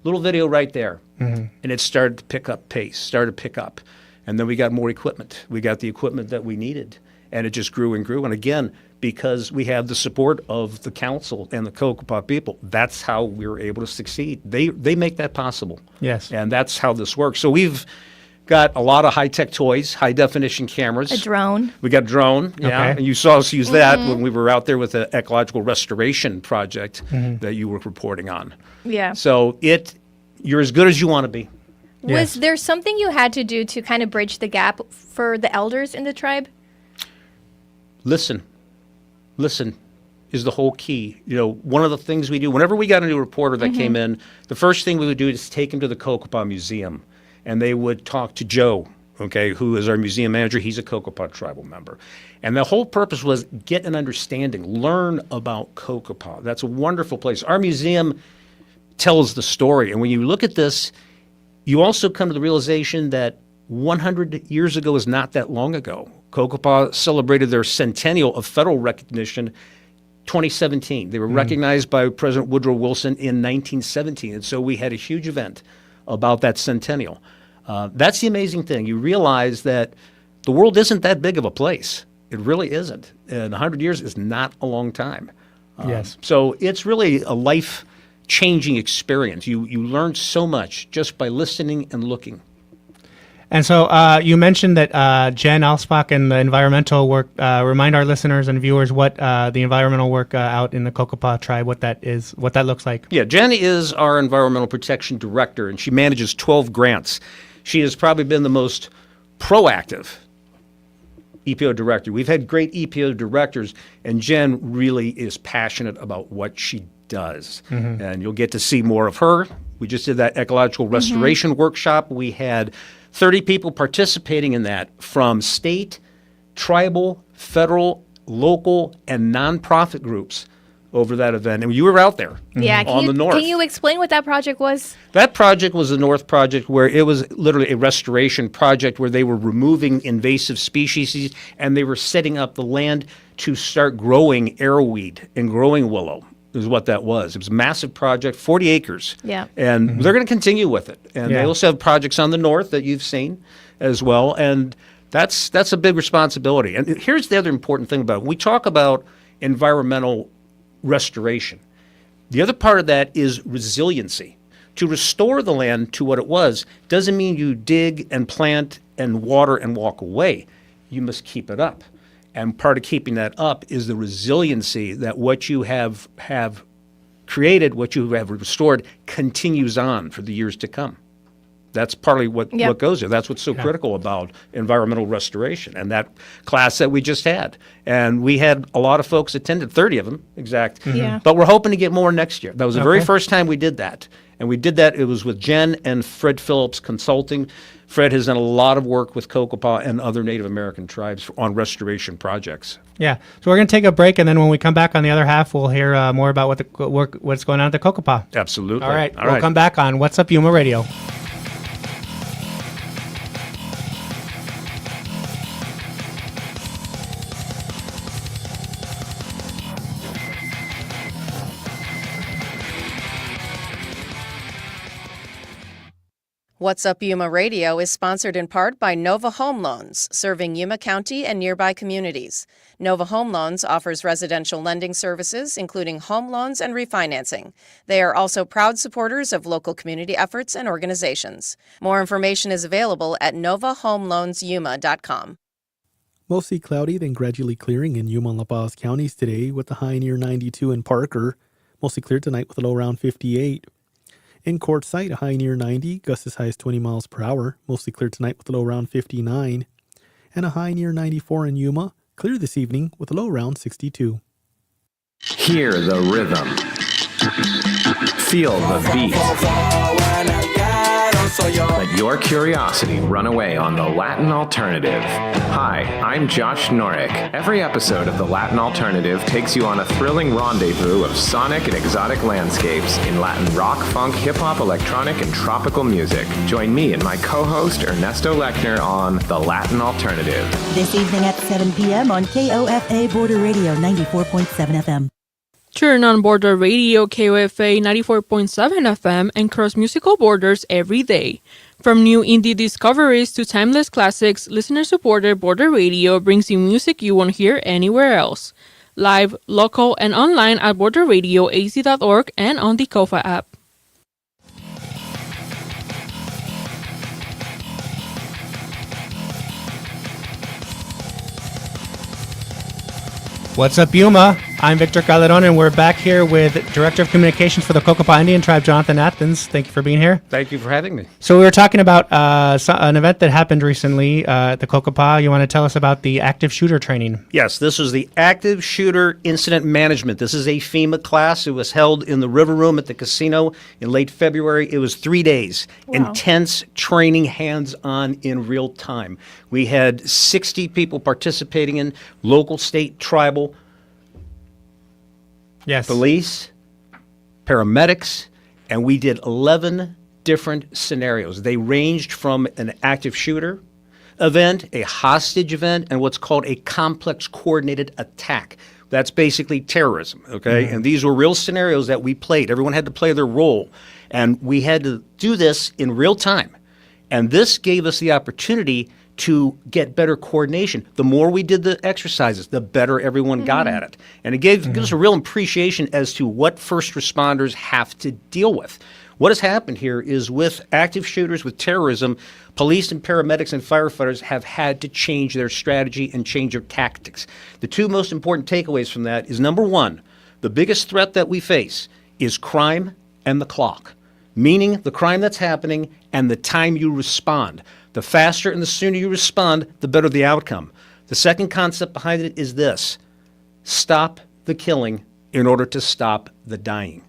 video right there. And it started to pick up pace, started to pick up. And then we got more equipment. We got the equipment that we needed. And it just grew and grew. And again, because we have the support of the council and the Cocopah people, that's how we were able to succeed. They make that possible. Yes. And that's how this works. So we've got a lot of high-tech toys, high-definition cameras. A drone. We got a drone, yeah. Okay. And you saw us use that when we were out there with the ecological restoration project that you were reporting on. Yeah. So you're as good as you want to be. Was there something you had to do to kind of bridge the gap for the elders in the tribe? Listen is the whole key. One of the things we do, whenever we got a new reporter that came in, the first thing we would do is take him to the Cocopah Museum, and they would talk to Joe, okay, who is our museum manager. He's a Cocopah tribal member. And the whole purpose was get an understanding, learn about Cocopah. That's a wonderful place. Our museum tells the story. And when you look at this, you also come to the realization that 100 years ago is not that long ago. Cocopah celebrated their centennial of federal recognition 2017. They were recognized by President Woodrow Wilson in 1917. And so we had a huge event about that centennial. That's the amazing thing. You realize that the world isn't that big of a place. It really isn't. And 100 years is not a long time. Yes. So it's really a life-changing experience. You learn so much just by listening and looking. And so you mentioned that Jen Alspach and the environmental work, remind our listeners and viewers what the environmental work out in the Cocopah Tribe, what that is, what that looks like. Yeah, Jen is our environmental protection director, and she manages 12 grants. She has probably been the most proactive EPO director. We've had great EPO directors, and Jen really is passionate about what she does. And you'll get to see more of her. We just did that ecological restoration workshop. We had 30 people participating in that from state, tribal, federal, local, and nonprofit groups over that event. And you were out there on the north. Can you explain what that project was? That project was the North Project, where it was literally a restoration project where they were removing invasive species and they were setting up the land to start growing arrowweed and growing willow. Is what that was. It was a massive project, 40 acres. Yeah. And they're going to continue with it. And they also have projects on the north that you've seen as well. And that's a big responsibility. And here's the other important thing about it. We talk about environmental restoration. The other part of that is resiliency. To restore the land to what it was doesn't mean you dig and plant and water and walk away. You must keep it up. And part of keeping that up is the resiliency that what you have created, what you have restored, continues on for the years to come. That's partly what goes there. That's what's so critical about environmental restoration. And that class that we just had. And we had a lot of folks attended, 30 of them, exact. But we're hoping to get more next year. That was the very first time we did that. And we did that, it was with Jen and Fred Phillips Consulting. Fred has done a lot of work with Cocopah and other Native American tribes on restoration projects. Yeah. So we're going to take a break, and then when we come back on the other half, we'll hear more about what's going on at the Cocopah. Absolutely. All right. We'll come back on What's Up Yuma Radio. What's Up Yuma Radio is sponsored in part by Nova Home Loans, serving Yuma County and nearby communities. Nova Home Loans offers residential lending services, including home loans and refinancing. They are also proud supporters of local community efforts and organizations. More information is available at novahomeloansyuma.com. Mostly cloudy, then gradually clearing in Yuma and La Paz counties today with a high near 92 in Parker. Mostly clear tonight with a low around 58. In Quartzsite, a high near 90, gusts as high as 20 miles per hour. Mostly clear tonight with a low around 59. And a high near 94 in Yuma, clear this evening with a low around 62. Hear the rhythm. Feel the beat. Let your curiosity run away on the Latin Alternative. Hi, I'm Josh Norick. Every episode of the Latin Alternative takes you on a thrilling rendezvous of sonic and exotic landscapes in Latin rock, funk, hip-hop, electronic, and tropical music. Join me and my co-host Ernesto Lechner on the Latin Alternative. This evening at 7 p.m. on KOFA Border Radio 94.7 FM. Turn on Border Radio KOFA 94.7 FM and cross musical borders every day. From new indie discoveries to timeless classics, listener-supported Border Radio brings you music you won't hear anywhere else. Live, local, and online at borderradioaz.org and on the Kofa app. What's up, Yuma? I'm Victor Calderon, and we're back here with Director of Communications for the Cocopah Indian Tribe, Jonathan Athens. Thank you for being here. Thank you for having me. So we were talking about an event that happened recently at the Cocopah. You want to tell us about the active shooter training? Yes, this was the Active Shooter Incident Management. This is a FEMA class. It was held in the River Room at the casino in late February. It was 3 days. Wow. Intense training, hands-on in real time. We had 60 people participating in local, state, tribal, police, paramedics, and we did 11 different scenarios. They ranged from an active shooter event, a hostage event, and what's called a complex coordinated attack. That's basically terrorism, okay? And these were real scenarios that we played. Everyone had to play their role, and we had to do this in real time. And this gave us the opportunity to get better coordination. The more we did the exercises, the better everyone got at it. And it gives us a real appreciation as to what first responders have to deal with. What has happened here is with active shooters, with terrorism, police and paramedics and firefighters have had to change their strategy and change their tactics. The two most important takeaways from that is, number one, the biggest threat that we face is crime and the clock, meaning the crime that's happening and the time you respond. The faster and the sooner you respond, the better the outcome. The second concept behind it is this: stop the killing in order to stop the dying.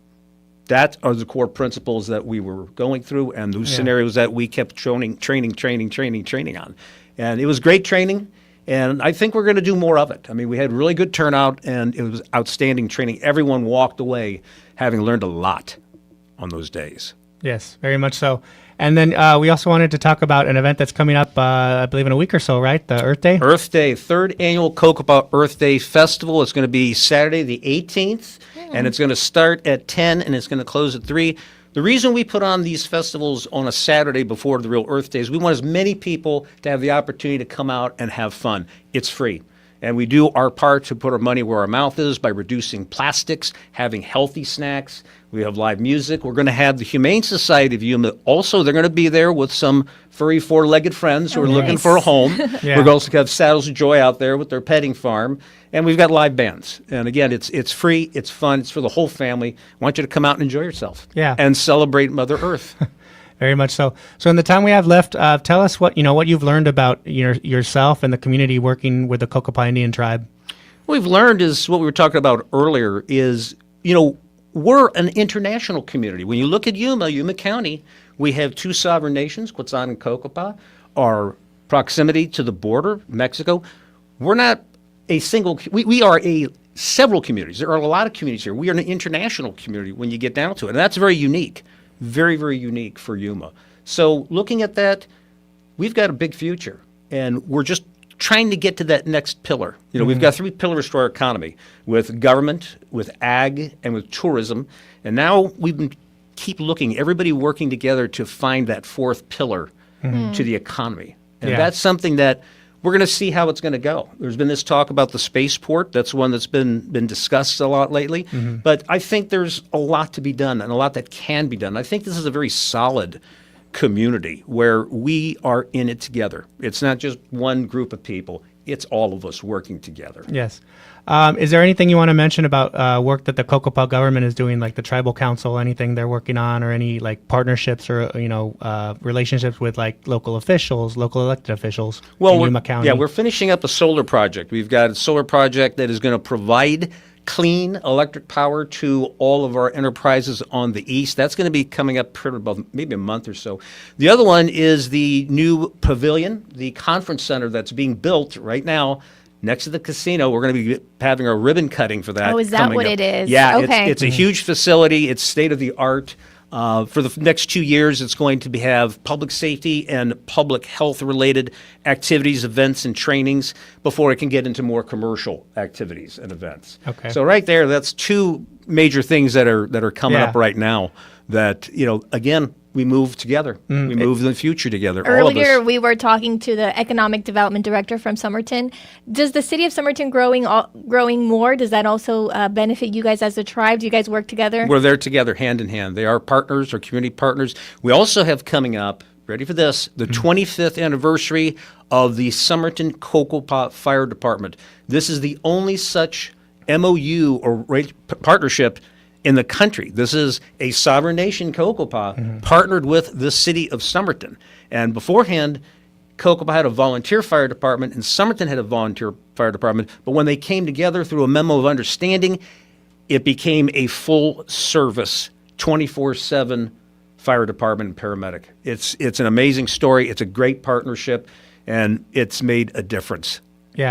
That are the core principles that we were going through and those scenarios that we kept training on. And it was great training, and I think we're going to do more of it. I mean, we had really good turnout, and it was outstanding training. Everyone walked away having learned a lot on those days. Yes, very much so. And then we also wanted to talk about an event that's coming up, I believe, in a week or so, right? The Earth Day? Earth Day, third annual Cocopah Earth Day Festival. It's going to be Saturday the 18th, and it's going to start at 10, and it's going to close at 3. The reason we put on these festivals on a Saturday before the real Earth Day is we want as many people to have the opportunity to come out and have fun. It's free. And we do our part to put our money where our mouth is by reducing plastics, having healthy snacks. We have live music. We're going to have the Humane Society of Yuma. Also, they're going to be there with some furry four-legged friends who are looking for a home. We're going to also have Saddles of Joy out there with their petting farm. And we've got live bands. And again, it's free, it's fun, it's for the whole family. I want you to come out and enjoy yourself. And celebrate Mother Earth. Very much so. So in the time we have left, tell us what you've learned about yourself and the community working with the Cocopah Indian tribe. What we've learned is what we were talking about earlier is, we're an international community. When you look at Yuma County, we have two sovereign nations, Quetzal and Cocopah. Our proximity to the border, Mexico, we're not a single, we are several communities. There are a lot of communities here. We are an international community when you get down to it. And that's very unique. Very, very unique for Yuma. So looking at that, we've got a big future, and we're just trying to get to that next pillar. We've got 3 pillars to our economy, with government, with ag, and with tourism. And now keep looking, everybody working together to find that 4th pillar to the economy. And that's something that we're going to see how it's going to go. There's been this talk about the spaceport. That's one that's been discussed a lot lately. But I think there's a lot to be done and a lot that can be done. I think this is a very solid community where we are in it together. It's not just one group of people. It's all of us working together. Yes. Is there anything you want to mention about work that the Cocopah government is doing, like the tribal council, anything they're working on, or any partnerships or relationships with local officials, local elected officials in Yuma County? Yeah, we're finishing up a solar project. We've got a solar project that is going to provide clean electric power to all of our enterprises on the east. That's going to be coming up for about maybe a month or so. The other one is the new pavilion, the conference center that's being built right now next to the casino. We're going to be having a ribbon cutting for that. Oh, is that what it is? Yeah, okay. It's a huge facility. It's state-of-the-art. For the next 2 years, it's going to have public safety and public health-related activities, events, and trainings before it can get into more commercial activities and events. Okay. So right there, that's 2 major things that are coming up right now that, again, we move together. We move in the future together. Earlier, all of us. we were talking to the economic development director from Somerton. Does the city of Somerton growing more, does that also benefit you guys as a tribe? Do you guys work together? We're there together, hand in hand. They are partners, our community partners. We also have coming up, ready for this, the 25th anniversary of the Somerton Cocopah Fire Department. This is the only such MOU or partnership in the country. This is a sovereign nation, Cocopah, partnered with the city of Somerton. And beforehand, Cocopah had a volunteer fire department and Somerton had a volunteer fire department. But when they came together through a memo of understanding, it became a full-service, 24/7 fire department and paramedic. It's an amazing story. It's a great partnership, and it's made a difference.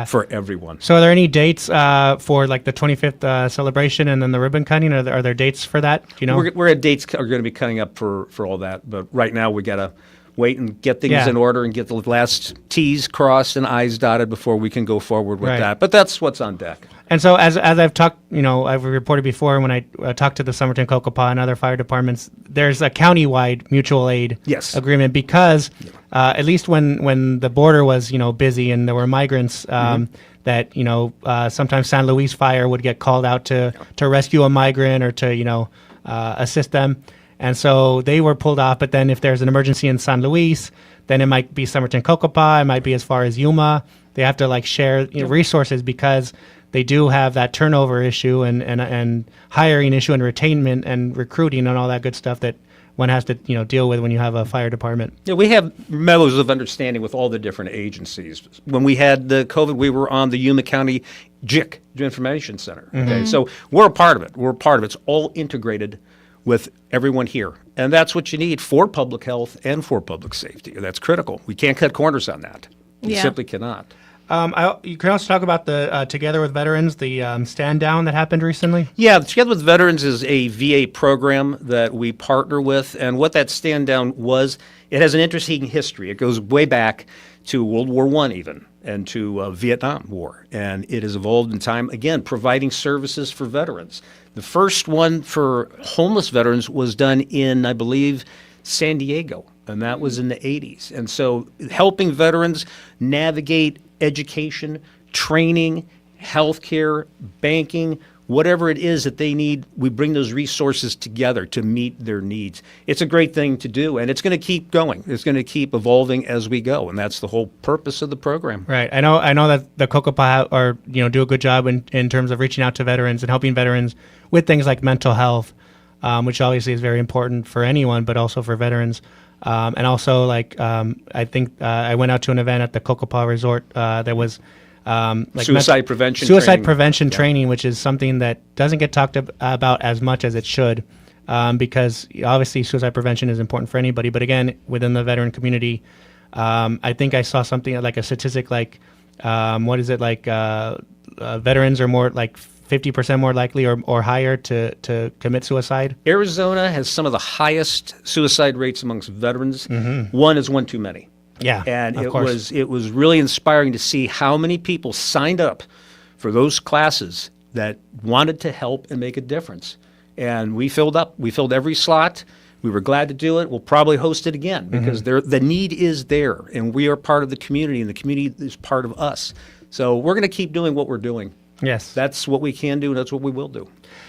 For everyone. So are there any dates for the 25th celebration and then the ribbon cutting? Are there dates for that? Do you know? We're at dates are going to be coming up for all that. But right now we got to wait and get things in order and get the last T's crossed and I's dotted before we can go forward with that. But that's what's on deck. And so as I've talked, I've reported before when I talked to the Somerton, Cocopah, and other fire departments, there's a county-wide mutual aid agreement because at least when the border was, busy and there were migrants, that, sometimes San Luis Fire would get called out to rescue a migrant or to, assist them. And so they were pulled off. But then if there's an emergency in San Luis, then it might be Somerton, Cocopah. It might be as far as Yuma. They have to share resources because they do have that turnover issue and hiring issue and retainment and recruiting and all that good stuff that one has to deal with when you have a fire department. Yeah, we have memos of understanding with all the different agencies. When we had the COVID, we were on the Yuma County JIC, Information Center. Okay, so we're a part of it. It's all integrated with everyone here. And that's what you need for public health and for public safety. That's critical. We can't cut corners on that. We simply cannot. You can also talk about the Together with Veterans, the stand down that happened recently. Yeah, Together with Veterans is a VA program that we partner with. And what that stand down was, it has an interesting history. It goes way back to World War I even, and to Vietnam War. And it has evolved in time, again, providing services for veterans. The first one for homeless veterans was done in, I believe, San Diego, and that was in the 80s. And so helping veterans navigate education, training, healthcare, banking, whatever it is that they need, we bring those resources together to meet their needs. It's a great thing to do, and it's going to keep going. It's going to keep evolving as we go, and that's the whole purpose of the program. Right. I know that the Cocopah do a good job in terms of reaching out to veterans and helping veterans with things like mental health, which obviously is very important for anyone, but also for veterans. And also, I think I went out to an event at the Cocopah Resort that was suicide prevention training, which is something that doesn't get talked about as much as it should, because obviously suicide prevention is important for anybody. But again, within the veteran community, I think I saw something like a statistic veterans are more 50% more likely or higher to commit suicide. Arizona has some of the highest suicide rates amongst veterans. One is one too many. Yeah, and it was really inspiring to see how many people signed up for those classes that wanted to help and make a difference. And we filled up. We filled every slot. We were glad to do it. We'll probably host it again because the need is there, and we are part of the community, and the community is part of us. So we're going to keep doing what we're doing. Yes. That's what we can do, and that's what we will do.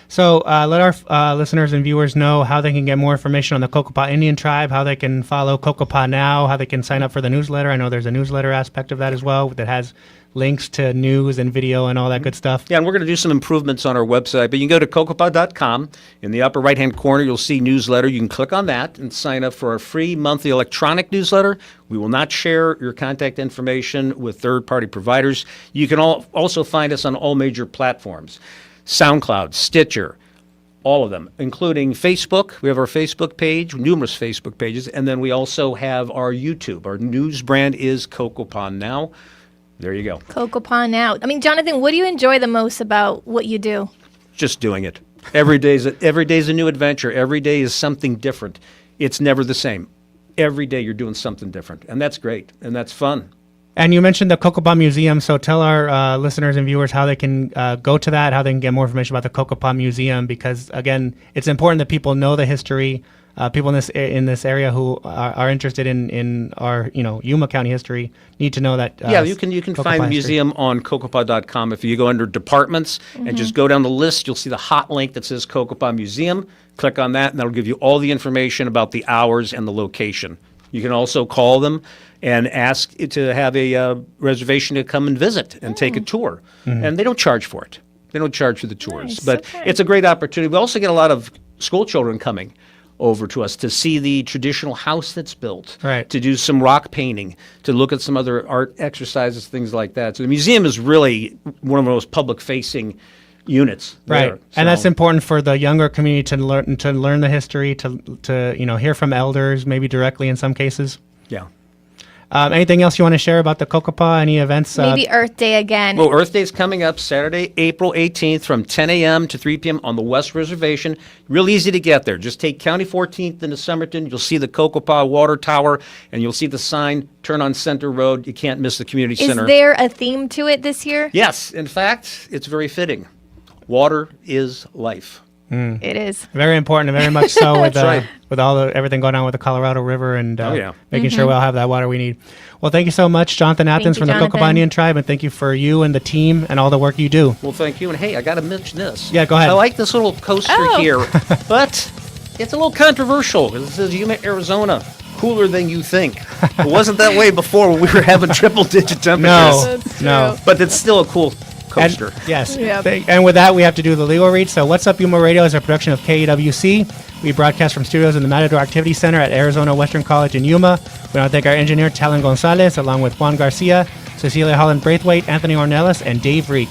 So let our listeners and viewers know how they can get more information on the Cocopah Indian Tribe, how they can follow Cocopah Now, how they can sign up for the newsletter. I know there's a newsletter aspect of that as well that has links to news and video and all that good stuff. Yeah, and we're going to do some improvements on our website, but you can go to cocopah.com. In the upper right-hand corner, you'll see newsletter. You can click on that and sign up for our free monthly electronic newsletter. We will not share your contact information with third-party providers. You can also find us on all major platforms, SoundCloud, Stitcher, all of them, including Facebook. We have our Facebook page, numerous Facebook pages, and then we also have our YouTube. Our news brand is Cocopah Now. There you go. Cocopah Now. I mean, Jonathan, what do you enjoy the most about what you do? Just doing it. Every day's a new adventure. Every day is something different. It's never the same. Every day you're doing something different, and that's great, and that's fun. And you mentioned the Cocopah Museum, so tell our listeners and viewers how they can go to that, how they can get more information about the Cocopah Museum, because, again, it's important that people know the history. People in this area who are interested in our Yuma County history need to know that. You can find the museum on cocopah.com. If you go under departments and just go down the list, you'll see the hot link that says Cocopah Museum. Click on that, and that'll give you all the information about the hours and the location. You can also call them and ask to have a reservation to come and visit and take a tour. And they don't charge for it. They don't charge for the tours, but it's a great opportunity. We also get a lot of school children coming over to us to see the traditional house that's built, to do some rock painting, to look at some other art exercises, things like that. So the museum is really one of the most public-facing units. Right, there. and that's important for the younger community to learn the history, to hear from elders, maybe directly in some cases. Yeah. Anything else you want to share about the Cocopah? Any events? Maybe Earth Day again. Well, Earth Day is coming up Saturday, April 18th from 10 a.m. to 3 p.m. on the West Reservation. Real easy to get there. Just take County 14th into Somerton. You'll see the Cocopah Water Tower, and you'll see the sign, turn on Center Road. You can't miss the community center. Is there a theme to it this year? Yes. In fact, it's very fitting. Water is life. It is. Very important, and very much so with right. with everything going on with the Colorado River and making sure Mm-hmm. we'll have that water we need. Well, thank you so much, Jonathan Athens you, from the Jonathan. Cocopah Indian Tribe, and thank you for you and the team and all the work you do. Well, thank you. And hey, I got to mention this. Yeah, go ahead. I like this little coaster here, but it's a little controversial because it says Yuma, Arizona. Cooler than you think. It wasn't that way before when we were having triple-digit temperatures. No. But it's still a cool coaster. Yes. Yep. And with that, we have to do the legal read. So What's Up Yuma Radio is a production of KAWC. We broadcast from studios in the Matador Activity Center at Arizona Western College in Yuma. We want to thank our engineer, Talon Gonzalez, along with Juan Garcia, Cecilia Holland Braithwaite, Anthony Ornelas, and Dave Reek.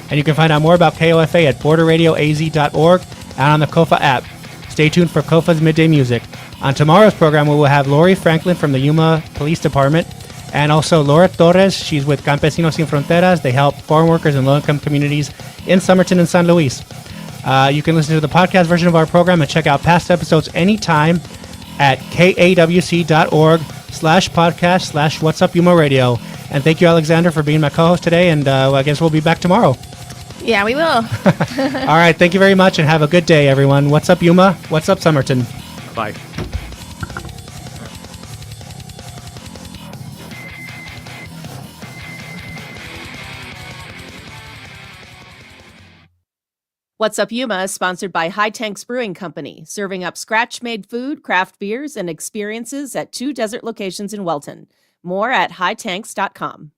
And you can find out more about KOFA at borderradioaz.org and on the KOFA app. Stay tuned for KOFA's Midday Music. On tomorrow's program, we will have Lori Franklin from the Yuma Police Department and also Laura Torres. She's with Campesinos Sin Fronteras. They help foreign workers in low-income communities in Somerton and San Luis. You can listen to the podcast version of our program and check out past episodes anytime at kawc.org/podcast/What's Up Yuma Radio. And thank you, Alexander, for being my co-host today. And I guess we'll be back tomorrow. Yeah, we will. All right. Thank you very much and have a good day, everyone. What's up, Yuma? What's up, Somerton? Bye. What's Up Yuma is sponsored by High Tanks Brewing Company, serving up scratch-made food, craft beers, and experiences at 2 desert locations in Welton. More at hightanks.com.